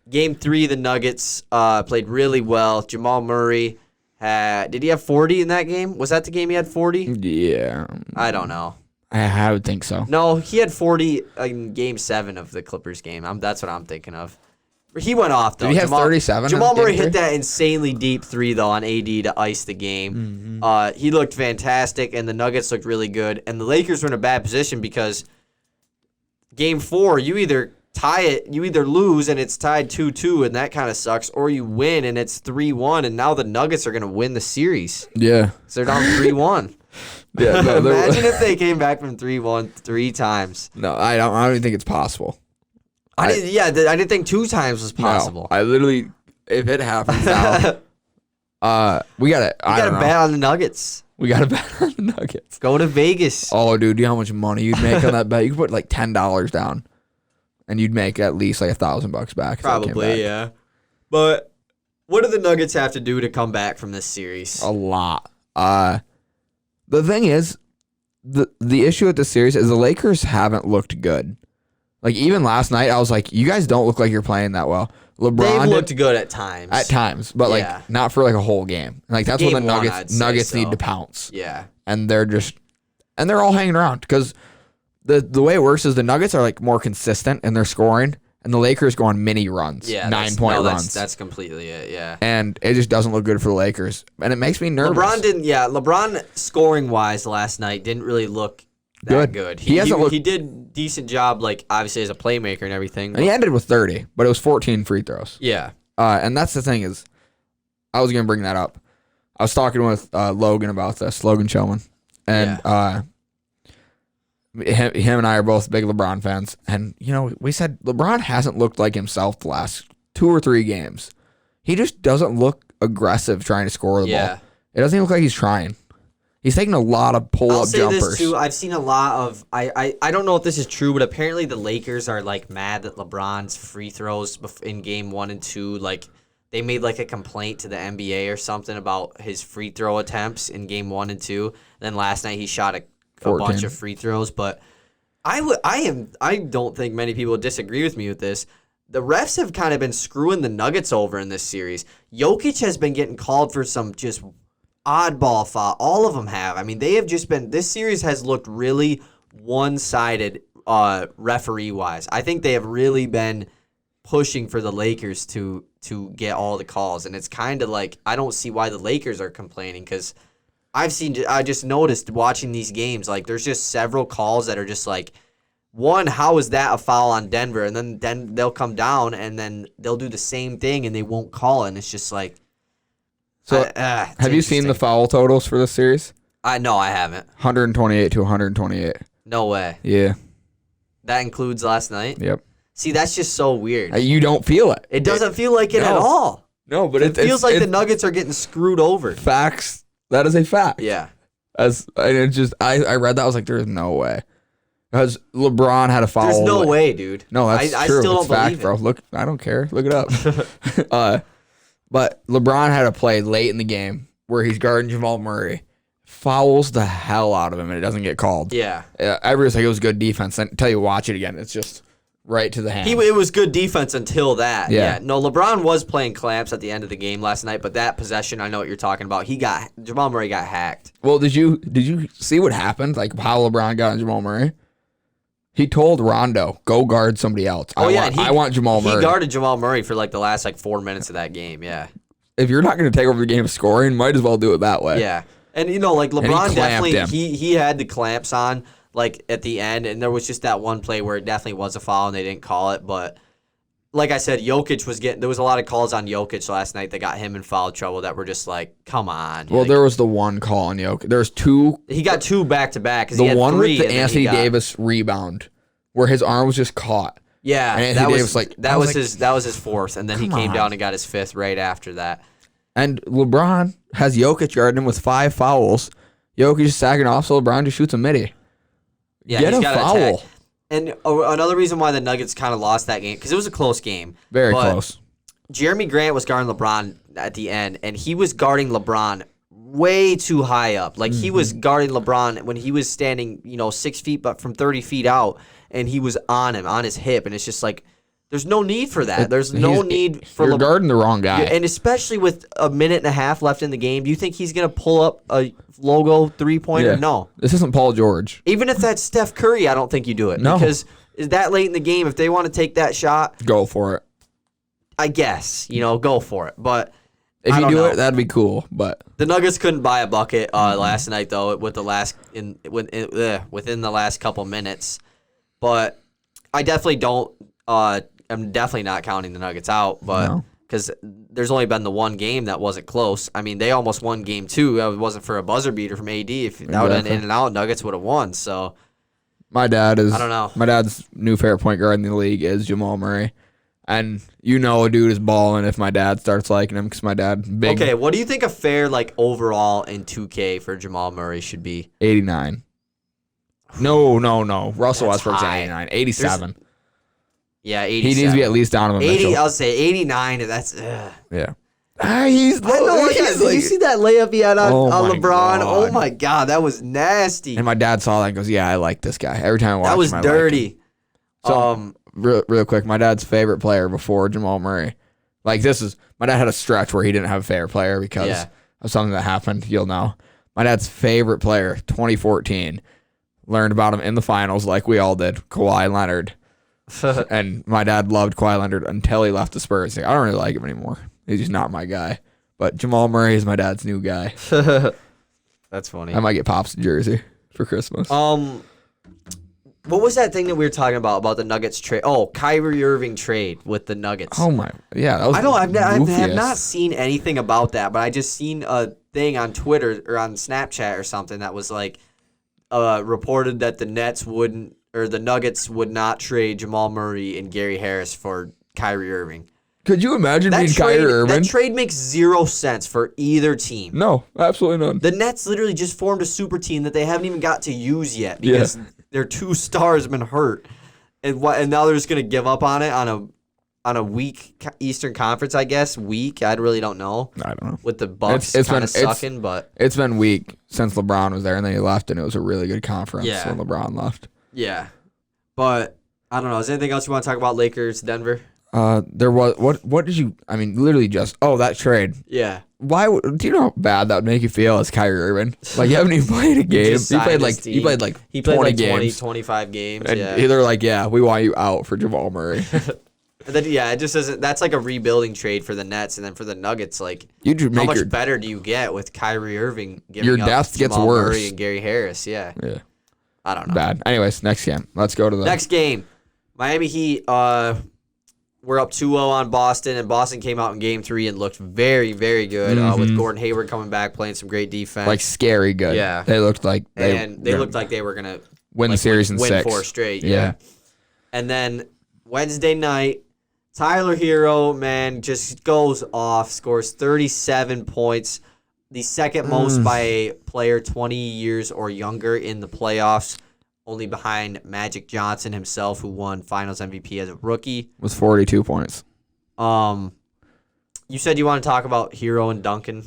Game 3, the Nuggets played really well. Jamal Murray did he have 40 in that game? Was that the game he had 40? Yeah. I don't know. I would think so. No, he had 40 in Game 7 of the Clippers game. That's what I'm thinking of. He went off, though. Did he have 37? Jamal Murray hit that insanely deep 3, though, on AD to ice the game. Mm-hmm. He looked fantastic, and the Nuggets looked really good. And the Lakers were in a bad position because Game 4, you either tie it, you either lose, and it's tied 2-2, and that kind of sucks, or you win, and it's 3-1, and now the Nuggets are going to win the series. Yeah. So they're down 3-1. Yeah, no, Imagine if they came back from 3-1 3 times. No, I don't even think it's possible. I didn't think 2 times was possible. No, I literally, if it happens now, we gotta bet on the Nuggets. We gotta bet on the Nuggets. Go to Vegas. Oh, dude, do you know how much money you'd make on that bet? You could put like $10 down, and you'd make at least like $1,000 back. Probably, yeah. But what do the Nuggets have to do to come back from this series? A lot. The thing is, the issue with this series is the Lakers haven't looked good. Like, even last night, I was like, you guys don't look like you're playing that well. LeBron looked good at times. At times, but like not for like a whole game. Like that's when the Nuggets need to pounce. Yeah. And they're all hanging around because the way it works is the Nuggets are like more consistent in their scoring, and the Lakers go on mini runs, 9-point runs. That's completely it. Yeah. And it just doesn't look good for the Lakers, and it makes me nervous. LeBron scoring wise last night didn't really look that good. He did decent job, like obviously as a playmaker and everything. And he ended with 30, but it was 14 free throws. Yeah. And that's the thing is, I was gonna bring that up. I was talking with Logan about this, Logan Showman, and him and I are both big LeBron fans. And we said LeBron hasn't looked like himself the last 2 or 3 games. He just doesn't look aggressive trying to score the ball. It doesn't even look like he's trying. He's taking a lot of pull-up jumpers. I'll say this too. I've seen a lot of. I don't know if this is true, but apparently the Lakers are like mad that LeBron's free throws in Game 1 and 2, like they made like a complaint to the NBA or something about his free throw attempts in Game 1 and 2. Then last night he shot a bunch of free throws, but I don't think many people disagree with me with this. The refs have kind of been screwing the Nuggets over in this series. Jokic has been getting called for some just oddball foul. All of them have. I mean, they have just been. This series has looked really one-sided, referee-wise. I think they have really been pushing for the Lakers to get all the calls, and it's kind of like I don't see why the Lakers are complaining because I just noticed watching these games, like there's just several calls that are just like, one, how is that a foul on Denver? And then they'll come down and then they'll do the same thing and they won't call it. And it's just like. So have you seen the foul totals for this series? No, I haven't. 128 to 128. No way. Yeah. That includes last night? Yep. See, that's just so weird. You don't feel it. It doesn't feel like it at all. No, but it feels like the Nuggets are getting screwed over. Facts. That is a fact. Yeah. I read that, I was like, there's no way. Because LeBron had a foul. There's no way, dude. No, that's true. I still don't fact, believe it. Bro. Look, I don't care. Look it up. But LeBron had a play late in the game where he's guarding Jamal Murray, fouls the hell out of him, and it doesn't get called. Yeah. Everyone's like, it was good defense. Until you watch it again, it's just right to the hand. It was good defense until that. Yeah. No, LeBron was playing clamps at the end of the game last night, but that possession, I know what you're talking about. Jamal Murray got hacked. Well, did you see what happened? Like how LeBron got on Jamal Murray? He told Rondo, go guard somebody else. I want Jamal Murray. He guarded Jamal Murray for like the last 4 minutes of that game, yeah. If you're not going to take over the game of scoring, might as well do it that way. Yeah. And, like LeBron definitely, he had the clamps on like at the end, and there was just that one play where it definitely was a foul and they didn't call it. But like I said, there was a lot of calls on Jokic last night that got him in foul trouble that were just like, come on. Well, there was the one call on Jokic. There's 2. He got 2 back-to-back. The one with the Anthony Davis rebound where his arm was just caught. Yeah, and that was his 4th, and then he came down and got his 5th right after that. And LeBron has Jokic guarding him with 5 fouls. Jokic is sacking off, so LeBron just shoots a midi. Yeah, Get he's a got to foul. attack. And another reason why the Nuggets kind of lost that game, because it was a close game. Very close. Jeremy Grant was guarding LeBron at the end, and he was guarding LeBron way too high up. Like, he was guarding LeBron when he was standing, 6 feet, but from 30 feet out, and he was on him, on his hip. And it's just like, there's no need for that. There's no need for You're guarding the wrong guy. And especially with a minute and a half left in the game, do you think he's going to pull up a logo three-pointer? Yeah. No. This isn't Paul George. Even if that's Steph Curry, I don't think you do it. No. Because is that late in the game, if they want to take that shot, Go for it. I guess, go for it. But If I you don't do know. it, that'd be cool. But The Nuggets couldn't buy a bucket last night, though, within the last couple minutes. But I definitely don't. I'm definitely not counting the Nuggets out, but because there's only been the one game that wasn't close. I mean, they almost won game 2. It wasn't for a buzzer beater from AD. If that would have been in and out, Nuggets would have won. So my dad is. I don't know. My dad's new favorite point guard in the league is Jamal Murray, and a dude is balling if my dad starts liking him because my dad big. Okay, what do you think a fair overall in 2K for Jamal Murray should be? 89. No. Russell That's Westbrook's high. 89. 87. Yeah, 87. He needs to be at least Donovan 80. Mitchell. I'll say 89. That's Yeah. He's I know. Did you see that layup he had on my LeBron? God. Oh my God, that was nasty. And my dad saw that and goes, "Yeah, I like this guy." Every time I watch That was him, I like him. dirty. So, real quick, my dad's favorite player before Jamal Murray. My dad had a stretch where he didn't have a favorite player because of something that happened. You'll know. My dad's favorite player, 2014, learned about him in the finals like we all did, Kawhi Leonard. And my dad loved Kawhi Leonard until he left the Spurs. I don't really like him anymore. He's just not my guy. But Jamal Murray is my dad's new guy. That's funny. I might get Pop's jersey for Christmas. What was that thing that we were talking about the Nuggets trade? Oh, Kyrie Irving trade with the Nuggets. Oh my, yeah, that was. I have goofiest. not seen anything about that, but I just seen a thing on Twitter or on Snapchat or something that was reported that the Nuggets would not trade Jamal Murray and Gary Harris for Kyrie Irving. Could you imagine being Kyrie Irving? That trade makes zero sense for either team. No, absolutely none. The Nets literally just formed a super team that they haven't even got to use yet because their 2 stars have been hurt, and now they're just gonna give up on it on a weak Eastern Conference, I guess. Weak, I really don't know. I don't know. With the Bucks kind of sucking, but it's been weak since LeBron was there, and then he left, and it was a really good conference when LeBron left. Yeah, but I don't know. Is there anything else you want to talk about? Lakers, Denver. There was what did you? I mean, literally just that trade. Yeah. Do you know how bad that would make you feel as Kyrie Irving? Like, you haven't even played a game. He played like 20 games. 25 games. And yeah. they're like, yeah, we want you out for Jamal Murray. And then, it just doesn't. That's like a rebuilding trade for the Nets, and then for the Nuggets, how much better do you get with Kyrie Irving giving your up depth Jamal gets worse. Murray and Gary Harris? Yeah. Yeah. I don't know. Bad. Anyways, next game. Let's go to the next game. Miami Heat. We're up 2-0 on Boston, and Boston came out in Game 3 and looked very, very good with Gordon Hayward coming back, playing some great defense. Like, scary good. Yeah. They looked like they looked like they were gonna win the series in 6. 4 straight. Yeah. And then Wednesday night, Tyler Hero, man, just goes off, scores 37 points, the second most by a player 20 years or younger in the playoffs. Only behind Magic Johnson himself, who won Finals MVP as a rookie. With 42 points. You said you want to talk about Hero and Duncan.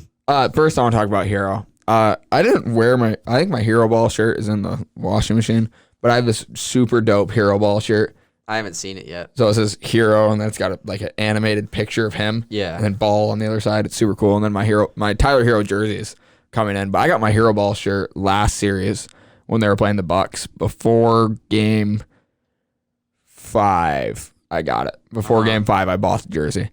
First, I want to talk about Hero. I didn't wear I think my Hero Ball shirt is in the washing machine, but I have this super dope Hero Ball shirt. I haven't seen it yet. So it says Hero, and then it's got an animated picture of him. Yeah. And then Ball on the other side. It's super cool. And then my Tyler Hero jersey is coming in. But I got my Hero Ball shirt last series when they were playing the Bucks. Before Game 5, I got it. Before Game 5, I bought the jersey.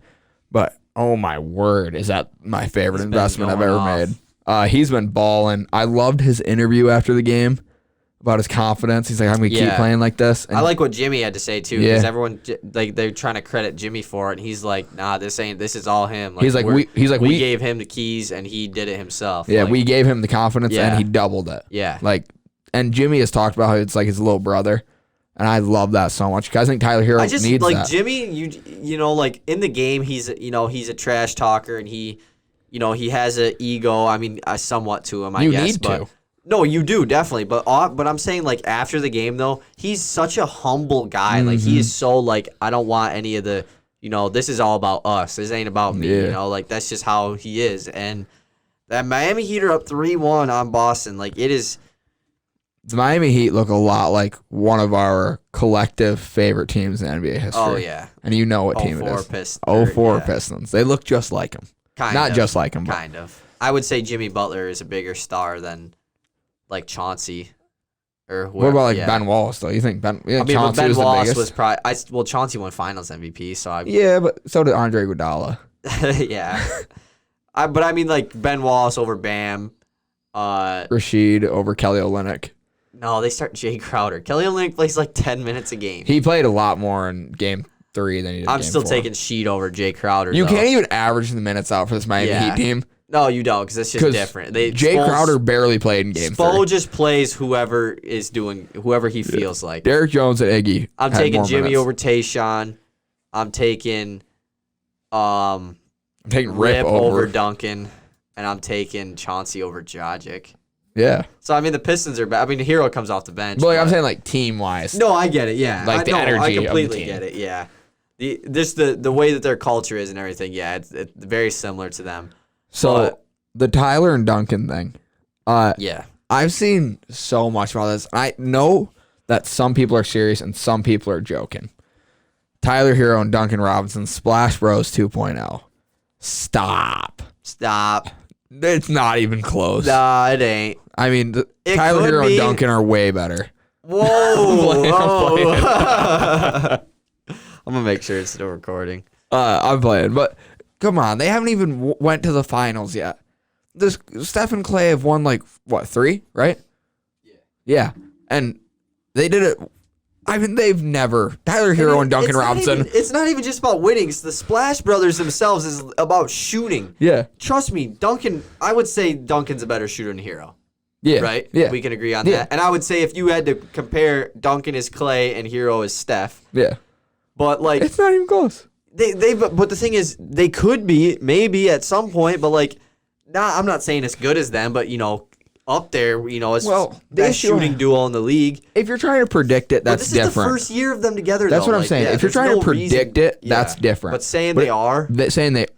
But, oh my word, is that my favorite investment I've ever made. He's been balling. I loved his interview after the game about his confidence. He's like, I'm going to keep playing like this. And I like what Jimmy had to say, too, because everyone, they're trying to credit Jimmy for it, and he's like, nah, this is all him. He's like, we gave him the keys, and he did it himself. Yeah, we gave him the confidence, and he doubled it. Yeah. And Jimmy has talked about how it's like his little brother, and I love that so much because I think Tyler Hero needs that. Jimmy, in the game, he's a trash talker, and he has an ego. I mean, somewhat to him, I guess. Need to. No, you do definitely, but I'm saying like after the game though, he's such a humble guy. Like he is so like I don't want any of the this is all about us. This ain't about me. Yeah. Like that's just how he is. And that Miami Heat are up 3-1 on Boston. Like it is. The Miami Heat look a lot like one of our collective favorite teams in NBA history. Oh yeah, and you know what team it is? Pistons. 04 Pistons. They look just like him. Not just like him. Kind of. I would say Jimmy Butler is a bigger star than like Chauncey. Or whoever. What about Ben Wallace though? You think Ben? Yeah, I mean, Chauncey Ben was Wallace the biggest? was probably. Chauncey won Finals MVP, so I. Yeah, but so did Andre Iguodala. Yeah, but I mean, like Ben Wallace over Bam. Rashid over Kelly Olynyk. No, they start Jay Crowder. Kelly Olynyk plays like 10 minutes a game. He played a lot more in Game 3 than he did. I'm still 4. taking Sheed over Jay Crowder. You can't even average the minutes out for this Miami Heat team. No, you don't, because it's just different. Jay Crowder barely played in Game 3. Spo just plays whoever he feels like. Derrick Jones and Iggy. I'm taking Jimmy over Tayshaun. I'm taking Rip over Duncan, and I'm taking Chauncey over Dragic. Yeah. So, I mean, the Pistons are bad. I mean, Hero comes off the bench. But I'm saying, like, team-wise. No, I get it, yeah. Like, the energy I completely of the team. get it, yeah. The way that their culture is and everything, yeah, it's very similar to them. So, the Tyler and Duncan thing. Yeah. I've seen so much about this. I know that some people are serious and some people are joking. Tyler Hero and Duncan Robinson, Splash Bros 2.0. Stop. It's not even close. Nah, it ain't. I mean, Tyler Hero and Duncan are way better. Whoa. I'm going to make sure it's still recording. I'm playing, but come on. They haven't even went to the finals yet. Steph and Clay have won, like, what, 3, right? Yeah. And they did it. I mean, they've never. Tyler Hero and Duncan Robinson. It's not even just about winning. It's the Splash Brothers themselves is about shooting. Yeah. Trust me, Duncan, I would say Duncan's a better shooter than Hero. Yeah. Right? Yeah. We can agree on that. And I would say if you had to compare Duncan as Clay and Hero as Steph. Yeah. But, like. It's not even close. But the thing is, they could be, maybe at some point, but, like, I'm not saying as good as them, but, up there, it's best shooting duo in the league. If you're trying to predict it, that's different. This is the first year of them together, That's though. what I'm saying. If you're trying to predict it, that's different. But saying they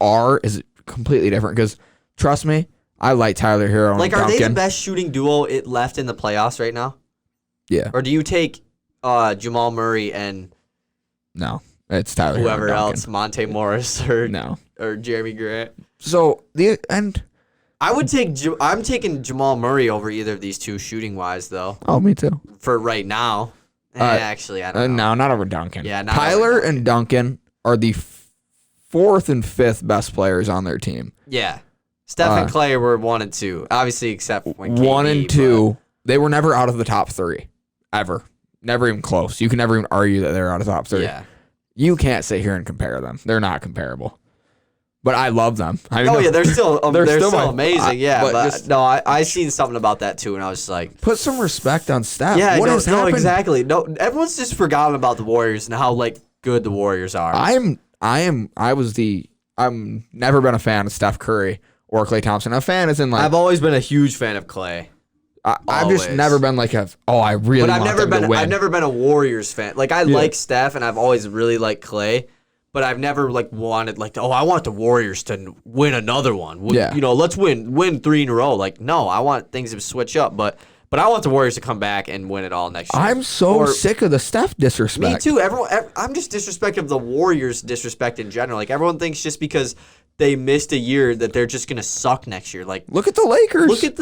are is completely different because, trust me, I like Tyler Hero and Duncan. Are they the best shooting duo left in the playoffs right now? Yeah. Or do you take Jamal Murray and... No, it's Tyler whoever Hero and else, Monte Morris or Jeremy Grant? So, I'm taking Jamal Murray over either of these two shooting wise though. Oh, me too. For right now. Actually, I don't know. No, not over Duncan. Yeah, Tyler and Duncan are the 4th and 5th best players on their team. Yeah. Steph and Clay were 1 and 2. Obviously except when KD, 1 and 2. They were never out of the top 3. Ever. Never even close. You can never even argue that they're out of the top 3. Yeah. You can't sit here and compare them. They're not comparable. But I love them. They're still amazing. I seen something about that too, and I was just like, put some respect on Steph. Yeah, what has happened? Exactly. No, everyone's just forgotten about the Warriors and how like good the Warriors are. I'm never been a fan of Steph Curry or Klay Thompson. A fan is in like I've always been a huge fan of Klay. I've just never been like I really want them to win. I've never been a Warriors fan. Like I like Steph, and I've always really liked Klay. But I've never wanted I want the Warriors to win another one. Let's win 3 in a row. Like no, I want things to switch up. But I want the Warriors to come back and win it all next year. I'm so sick of the Steph disrespect. Me too. I'm just disrespect of the Warriors disrespect in general. Like everyone thinks just because they missed a year that they're just gonna suck next year. Like look at the Lakers. Look at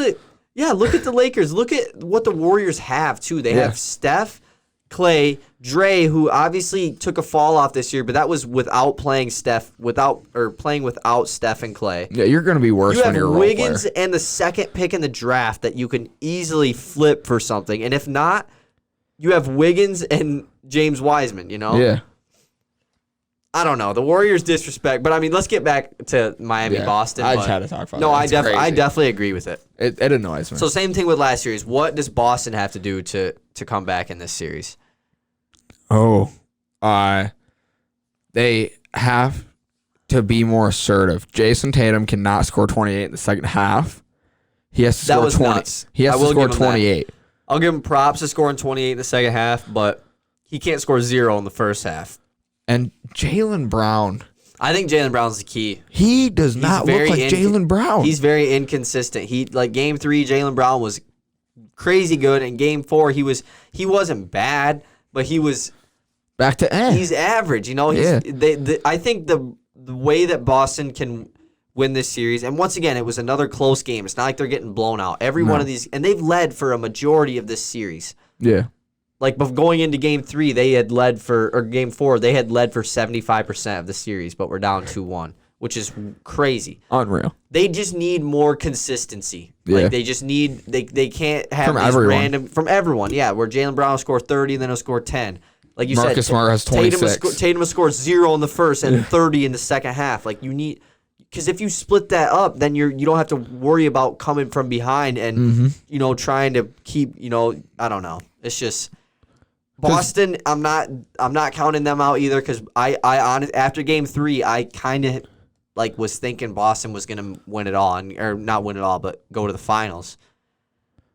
the Lakers. Look at what the Warriors have too. They have Steph, Klay, Dre, who obviously took a fall off this year, but that was without playing without Steph and Klay. Yeah, you're going to be worse when you're a role player. You have Wiggins and the 2nd pick in the draft that you can easily flip for something, and if not, you have Wiggins and James Wiseman. Yeah. I don't know. The Warriors disrespect, but I mean, let's get back to Miami, Boston. I just had to talk about that. No, I definitely agree with it. It annoys me. So same thing with last series. What does Boston have to do to come back in this series? They have to be more assertive. Jason Tatum cannot score 28 in the second half. He has to score 20. Nuts. He has to score 28. I'll give him props to scoring 28 in the second half, but he can't score 0 in the first half. And Jaylen Brown. I think Jaylen Brown's the key. He does not look like Jaylen Brown. He's very inconsistent. Game 3, Jaylen Brown was crazy good, and game 4 he wasn't bad, but he was back to end. He's average, I think the way that Boston can win this series, and once again, it was another close game. It's not like they're getting blown out. Every one of these, and they've led for a majority of this series. Yeah. Like, going into game 3, game 4, they had led for 75% of the series, but we're down 2-1, which is crazy. Unreal. They just need more consistency. Yeah. Like, they just need, they can't have from these everyone. from everyone. Yeah, where Jaylen Brown will score 30 and then he'll score 10. Like you Marcus said, Smart has 26. Tatum will score 0 in the first and 30 in the second half. Like, you need, because if you split that up, then you don't have to worry about coming from behind and, trying to keep, I don't know. It's just... Boston, I'm not counting them out either because I after game 3 I kind of was thinking Boston was gonna win it all or not win it all but go to the finals,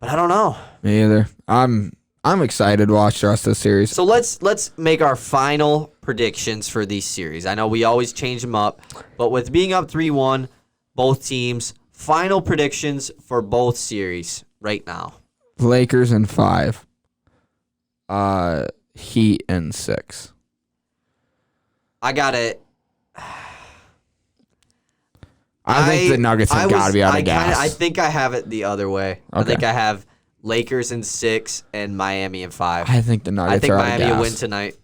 but I don't know. Me either. I'm excited to watch the rest of the series. So let's make our final predictions for these series. I know we always change them up, but with being up 3-1, both teams, final predictions for both series right now. Lakers in 5. Heat in 6. I got it. I think the Nuggets have got to be out of gas. I think I have it the other way. Okay. I think I have Lakers in 6 and Miami in 5. I think the Nuggets are out of gas. I think Miami will win tonight.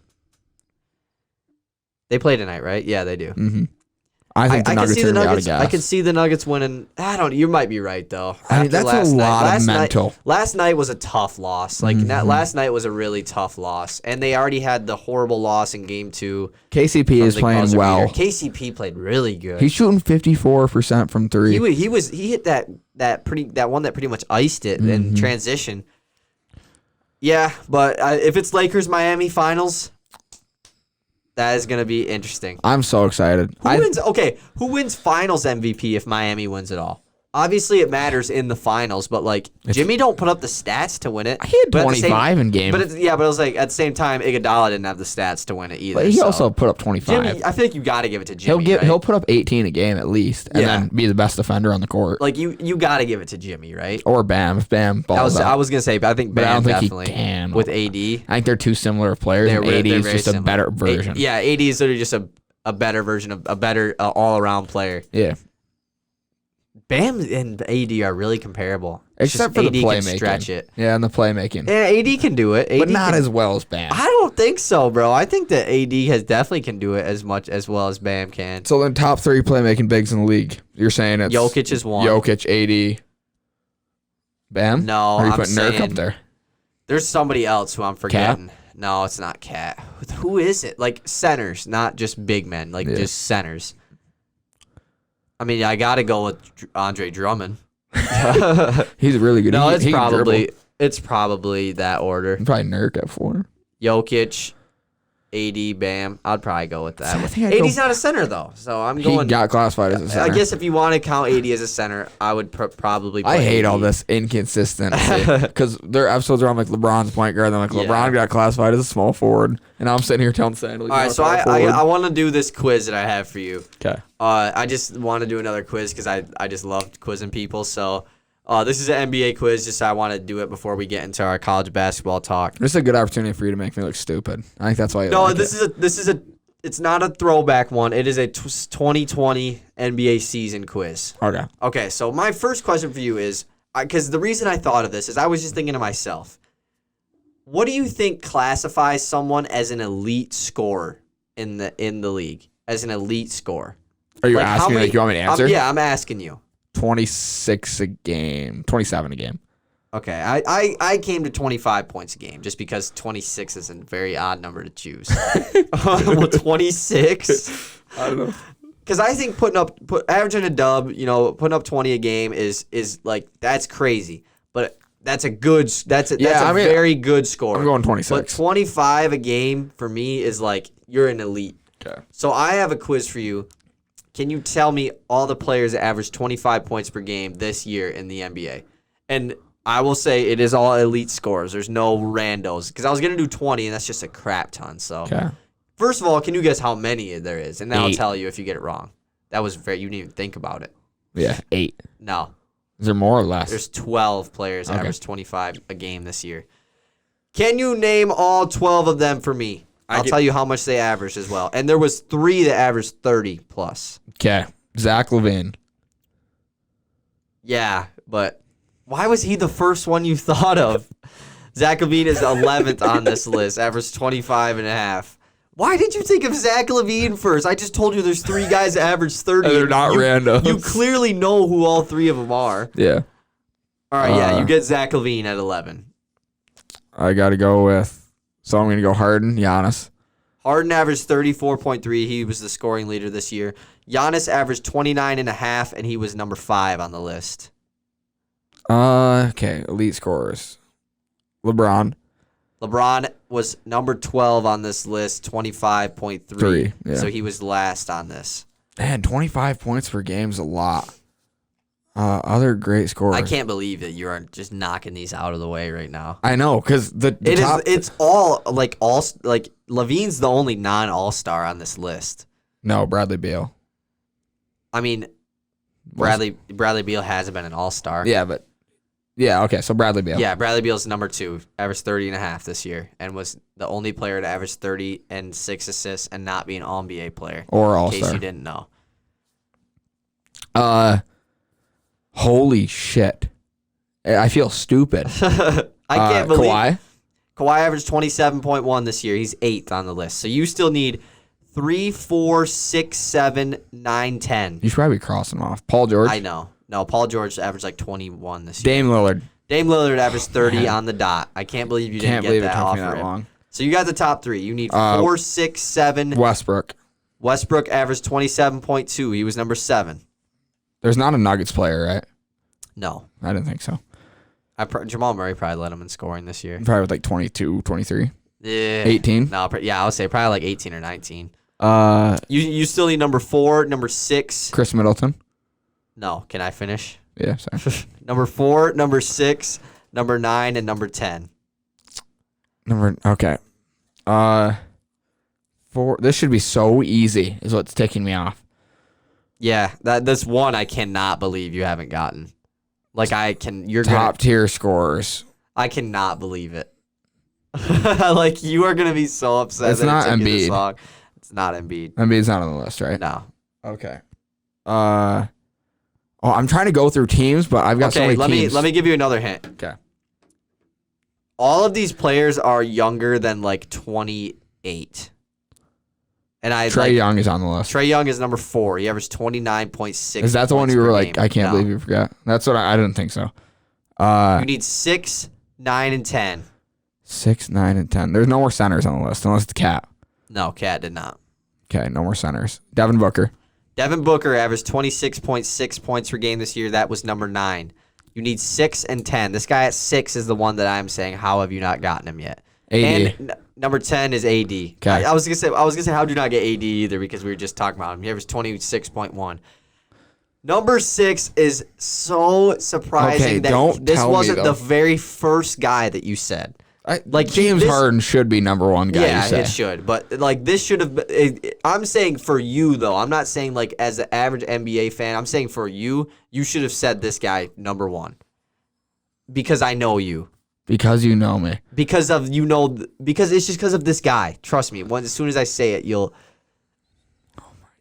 They play tonight, right? Yeah, they do. Mm-hmm. I think the Nuggets are going to be out of gas. I can see the Nuggets winning. You might be right, though. That's a lot of mental. Last night was a tough loss. Last night was a really tough loss. And they already had the horrible loss in game 2. KCP is playing well. KCP played really good. He's shooting 54% from 3. He hit that one that pretty much iced it in transition. Yeah, but if it's Lakers Miami finals, that is going to be interesting. I'm so excited. Who wins finals MVP if Miami wins it all? Obviously, it matters in the finals, but Jimmy don't put up the stats to win it. He had 25 in game. But it was at the same time, Iguodala didn't have the stats to win it either. But he also put up 25. Jimmy, I feel like you got to give it to Jimmy. He'll put up 18 a game at least, and then be the best defender on the court. You got to give it to Jimmy, right? Or Bam. If Bam balls I was gonna say, but I think Bam definitely he can. With AD. I think they're two similar players. And AD is just a better version. AD is literally just a better version of a better all-around player. Yeah. Bam and AD are really comparable. Except for the playmaking. Can stretch it. Yeah, and the playmaking. Yeah, AD can do it. But not as well as Bam. I don't think so, bro. I think that AD definitely can do it as well as Bam can. So then top 3 playmaking bigs in the league. You're saying it's Jokic is one. Jokic, AD, Bam? No, or are you putting Nurk up there? There's somebody else who I'm forgetting. Cat? No, it's not Cat. Who is it? Centers, not just big men. Just centers. I mean, I got to go with Andre Drummond. He's really good. No, it's probably that order. Probably Nurk at 4. Jokic, AD, Bam. I'd probably go with that. So AD's not a center though, so I'm going. He got classified as a center. I guess if you want to count AD as a center, I would probably. I hate AD. all this inconsistency because there are episodes where I'm LeBron's point guard, and LeBron got classified as a small forward, and I'm sitting here telling Sandal. All right, so I want to do this quiz that I have for you. Okay. I just want to do another quiz because I just love quizzing people. So this is an NBA quiz. Just I want to do it before we get into our college basketball talk. This is a good opportunity for you to make me look stupid. I think that's why. It's not a throwback one. It is a 2020 NBA season quiz. Okay. Okay. So my first question for you is because the reason I thought of this is I was just thinking to myself, what do you think classifies someone as an elite scorer in the league as an elite scorer? Are you asking me? You want me to answer? Yeah, I'm asking you. 26 a game, 27 a game. Okay, I came to 25 points a game just because 26 is a very odd number to choose. Well, 26. I don't know. Because I think averaging a dub, putting up 20 a game is that's crazy. But that's a very good score. I'm going 26. But 25 a game for me is you're an elite. Okay. So I have a quiz for you. can you tell me all the players that average 25 points per game this year in the NBA? And I will say it is all elite scores. There's no randos. Because I was going to do 20, and that's just a crap ton. So, Okay. First of all, can you guess how many there is? And then I'll 8. tell you if you get it wrong. That was you didn't even think about it. Yeah, 8. No. Is there more or less? There's 12 players that average 25 a game this year. Can you name all 12 of them for me? I'll tell you how much they averaged as well. And there was 3 that averaged 30 plus. Okay. Zach LaVine. Yeah, but why was he the first one you thought of? Zach LaVine is 11th on this list, averaged 25.5. Why did you think of Zach LaVine first? I just told you there's 3 guys that average 30. They're not randos. You clearly know who all 3 of them are. Yeah. All right, yeah, you get Zach LaVine at 11. I got to go with, so I'm going to go Harden, Giannis. Harden averaged 34.3. He was the scoring leader this year. Giannis averaged 29.5, and he was number 5 on the list. Okay, elite scorers. LeBron was number 12 on this list, 25.3. Yeah. So he was last on this. Man, 25 points per game is a lot. Other great scorers. I can't believe that you are just knocking these out of the way right now. I know, because the top... It's all Levine's the only non-all-star on this list. No, Bradley Beal. I mean, Bradley Beal hasn't been an all-star. Yeah, but... Yeah, okay, so Bradley Beal. Yeah, Bradley Beal's number 2, averaged 30.5 this year, and was the only player to average 30 and 6 assists and not be an All-NBA player. Or all-star. In case you didn't know. Holy shit. I feel stupid. I can't believe Kawhi? Kawhi averaged 27.1 this year. He's 8th on the list. So you still need 3, 4, 6, 7, 9, 10. You should probably cross him off. Paul George? I know. No, Paul George averaged like 21 this year. Dame Lillard. Dame Lillard averaged 30 on the dot. I can't believe you didn't get that off that long. So you got the top 3. You need 4, 6, 7. Westbrook. Westbrook averaged 27.2. He was number 7. There's not a Nuggets player, right? No. I didn't think so. Jamal Murray probably led him in scoring this year. Probably with like 22, 23. Yeah. 18? No, yeah, I would say probably like 18 or 19. You still need number 4, number 6. Chris Middleton. No, can I finish? Yeah, sorry. Number 4, number 6, number 9, and number 10. Okay. 4. This should be so easy, is what's ticking me off. Yeah, this one I cannot believe you haven't gotten. Like you're top tier scorers. I cannot believe it. Like you are gonna be so upset. It's that not it took you this Embiid. long. It's not Embiid. Embiid's not on the list, right? No. Okay. I'm trying to go through teams, but I've got so many teams. Let me give you another hint. Okay. All of these players are younger than like 28. And Trae Young is on the list. Trae Young is number 4. He averaged 29.6. Is that the one you were like, I can't believe you forgot? That's what I didn't think so. You need 6, 9, and 10. 6, 9, and 10. There's no more centers on the list unless it's Cat. No, Cat did not. Okay, no more centers. Devin Booker. Devin Booker averaged 26.6 points per game this year. That was number 9. You need 6 and 10. This guy at 6 is the one that I'm saying, how have you not gotten him yet? AD. And number 10 is AD. Okay. I was gonna say how do you not get AD either, because we were just talking about him. He averaged 26.1. Number 6 is so surprising that this wasn't the very first guy that you said. James Harden should be number 1 guy. Yeah, it should. But like this should have been. I'm saying for you though. I'm not saying like as an average NBA fan. I'm saying for you, you should have said this guy number 1. Because I know you. Because you know me. Because it's just because of this guy. Trust me. As soon as I say it, you'll.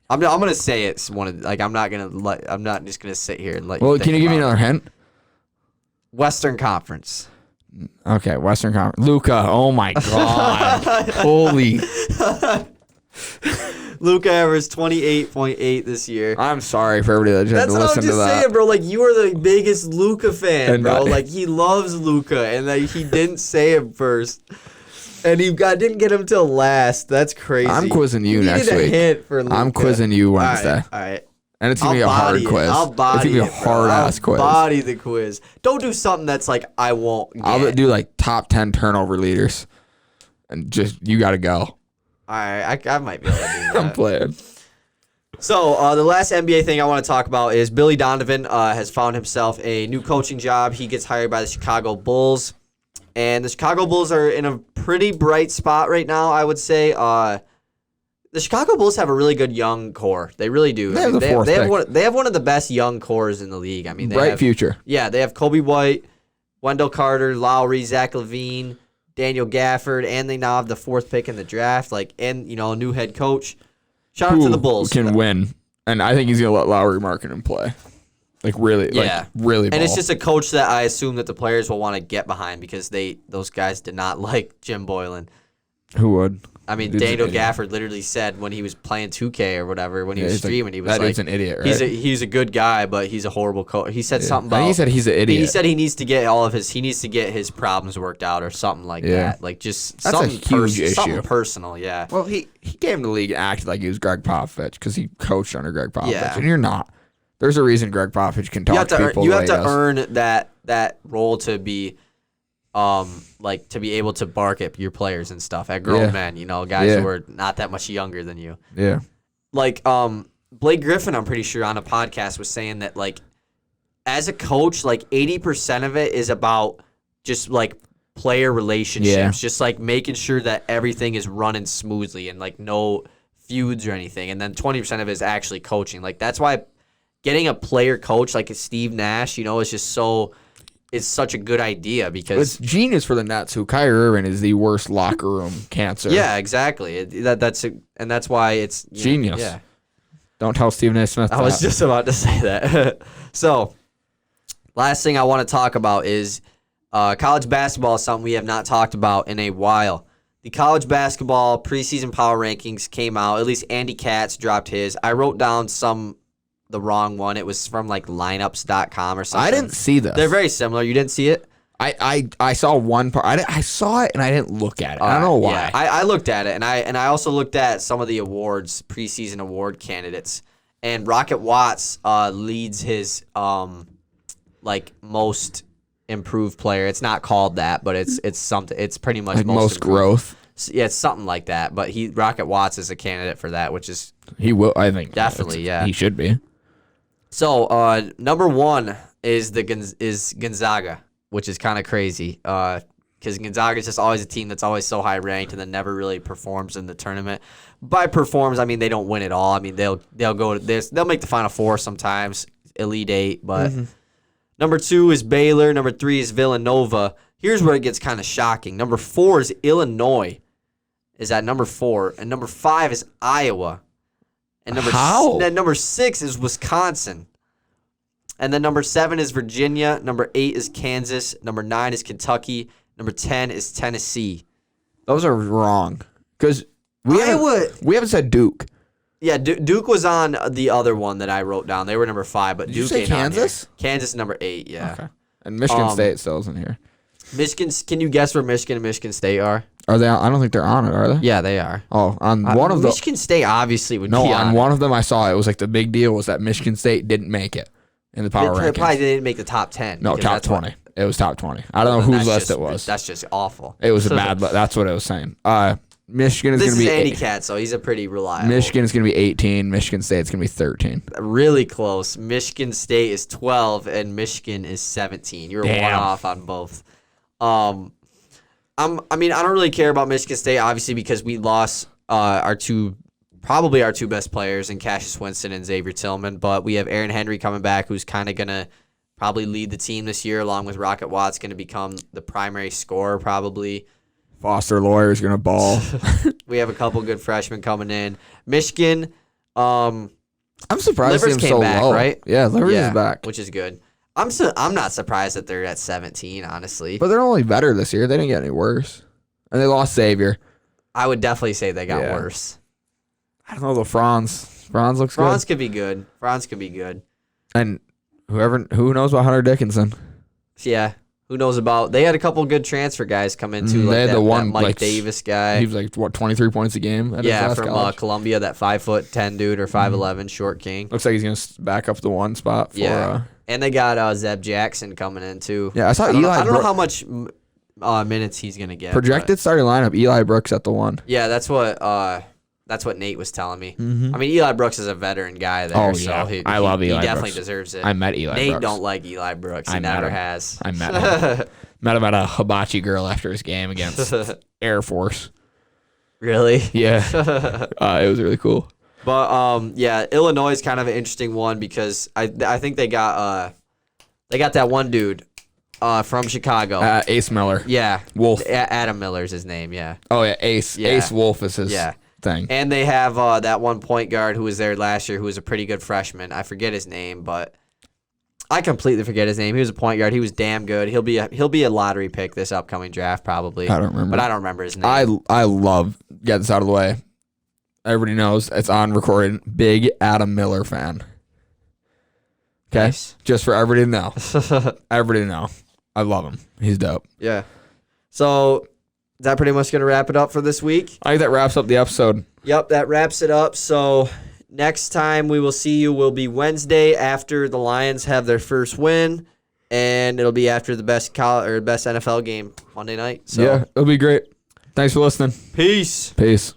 I'm gonna say it. I'm not just gonna sit here and let you. Well, can you give me another hint? Western Conference. Okay, Western Conference. Luka. Oh my God. Holy. Luka averaged 28.8 this year. I'm sorry for everybody that just had to listen to that. That's what I'm just saying, bro. Like, you are the biggest Luka fan, bro. Like, he loves Luka, and like, he didn't say it first. And didn't get him till last. That's crazy. I'm quizzing you next week. Hint for Luka. I'm quizzing you Wednesday. All right. And it's going to be a hard quiz. I'll body it's going to be a hard-ass quiz. I'll body the quiz. Don't do something that's like, I won't get. I'll do like top 10 turnover leaders. And just, you got to go. All right. I might be able to do that. I'm playing. So the last NBA thing I want to talk about is Billy Donovan has found himself a new coaching job. He gets hired by the Chicago Bulls. And the Chicago Bulls are in a pretty bright spot right now, I would say. The Chicago Bulls have a really good young core. They really do. They have one of the best young cores in the league. I mean, bright future. Yeah, they have Kobe White, Wendell Carter, Lowry, Zach LaVine, Daniel Gafford, and they now have the 4th pick in the draft. A new head coach. Shout out to the Bulls. Can win, and I think he's gonna let Lowry market him play. Really ball. And it's just a coach that I assume that the players will want to get behind because those guys did not like Jim Boylan. Who would? I mean, Daniel Gafford literally said when he was playing 2K or whatever, when he was streaming, he was that like, dude's an idiot, right? He's a good guy, but he's a horrible coach. He said something about. He said he's an idiot. He said he needs to get his problems worked out or something like that. Like just that's something a huge issue. Something personal, yeah. Well, he came to the league and acted like he was Greg Popovich because he coached under Greg Popovich, Yeah. and you're not. There's a reason Greg Popovich can talk to people. You have to earn that role to be, to be able to bark at your players and stuff at grown men. Guys who are not that much younger than you. Yeah. Blake Griffin, I'm pretty sure on a podcast was saying that as a coach, 80% of it is about just player relationships, just making sure that everything is running smoothly and no feuds or anything, and then 20% of it is actually coaching. That's why. Getting a player coach like Steve Nash, is just it's such a good idea because it's genius for the Nets, who Kyrie Irving is the worst locker room cancer. Yeah, exactly. That's why it's genius. Yeah. Don't tell Stephen A. Smith. I was just about to say that. So, last thing I want to talk about is college basketball is something we have not talked about in a while. The college basketball preseason power rankings came out. At least Andy Katz dropped his. I wrote down the wrong one. It was from lineups.com or something. I didn't see this. They're very similar. You didn't see it? I saw one part. I saw it and I didn't look at it. I don't know why. Yeah, I looked at it and I also looked at some of the awards, preseason award candidates. And Rocket Watts leads his most improved player. It's not called that, but it's something. It's pretty much most growth. Yeah, it's something like that. But Rocket Watts is a candidate for that, which is he will. I think definitely. Yeah, he should be. So number one is Gonzaga, which is kind of crazy because Gonzaga is just always a team that's always so high ranked and then never really performs in the tournament. By performs, I mean they don't win it all. I mean they'll go to this. They'll make the Final Four sometimes, Elite Eight. But number 2 is Baylor. Number 3 is Villanova. Here's where it gets kind of shocking. Number 4 is Illinois. Is at number 4, and number 5 is Iowa. And number 6 is Wisconsin. And then number 7 is Virginia. Number 8 is Kansas. Number 9 is Kentucky. Number 10 is Tennessee. Those are wrong. Because we haven't said Duke. Yeah, Duke was on the other one that I wrote down. They were number 5, but Did Duke you say ain't Kansas? on here. Kansas number 8, yeah. Okay. And Michigan State still isn't here. Can you guess where Michigan and Michigan State are? Are they? I don't think they're on it, are they? Yeah, they are. Oh, on one of them. Michigan State obviously would be on. No, on one of them I saw it was the big deal was that Michigan State didn't make it in the power rankings. Probably didn't make the top 10. No, top 20. It was top 20. I don't know whose list it was. That's just awful. It was a bad list. That's what it was saying. Michigan is going to be... This is Andy Katz, so he's a pretty reliable. Michigan is going to be 18. Michigan State is going to be 13. Really close. Michigan State is 12, and Michigan is 17. You're one off on both. I don't really care about Michigan State, obviously, because we lost probably our two best players in Cassius Winston and Xavier Tillman, but we have Aaron Henry coming back, who's kind of going to probably lead the team this year, along with Rocket Watts, going to become the primary scorer probably. Foster Lawyer is going to ball. We have a couple good freshmen coming in. Michigan, I'm surprised Livers to see came him so back, low. right? Yeah, Livers is back. Which is good. I'm not surprised that they're at 17, honestly. But they're only better this year. They didn't get any worse. And they lost Xavier. I would definitely say they got worse. I don't know, the Franz. Franz looks good. Franz could be good. Franz could be good. And who knows about Hunter Dickinson? Yeah. Who knows about... They had a couple good transfer guys come in, too. They had that Mike Davis guy. He was 23 points a game at his last from college. Columbia, that 5'10" dude or 5'11", short king. Looks like he's going to back up the one spot for... And they got Zeb Jackson coming in, too. Yeah, I saw I don't know how much minutes he's going to get. Projected starting lineup, Eli Brooks at the one. Yeah, that's what That's what Nate was telling me. Mm-hmm. I mean, Eli Brooks is a veteran guy there. Oh, so yeah. I love Eli He definitely Brooks. deserves it. I met Eli Nate Brooks. don't like Eli Brooks. He I met never him. has. I met him. Met him at a hibachi grill after his game against Air Force. Really? Yeah. It was really cool. But yeah, Illinois is kind of an interesting one because I think they got that one dude from Chicago. Ace Miller. Yeah. Wolf. Adam Miller's his name, yeah. Oh, yeah, Ace. Yeah. Ace Wolf is his thing. And they have that one point guard who was there last year who was a pretty good freshman. I forget his name, but I completely forget his name. He was a point guard. He was damn good. He'll be a lottery pick this upcoming draft probably. I don't remember. But I don't remember his name. I love, get this out of the way. Everybody knows it's on recording. Big Adam Miller fan. Okay? Nice. Just for everybody to know. Everybody to know. I love him. He's dope. Yeah. So is that pretty much going to wrap it up for this week? I think that wraps up the episode. Yep, that wraps it up. So next time we will see you will be Wednesday after the Lions have their first win, and it'll be after the best NFL game Monday night. So Yeah, it'll be great. Thanks for listening. peace. Peace.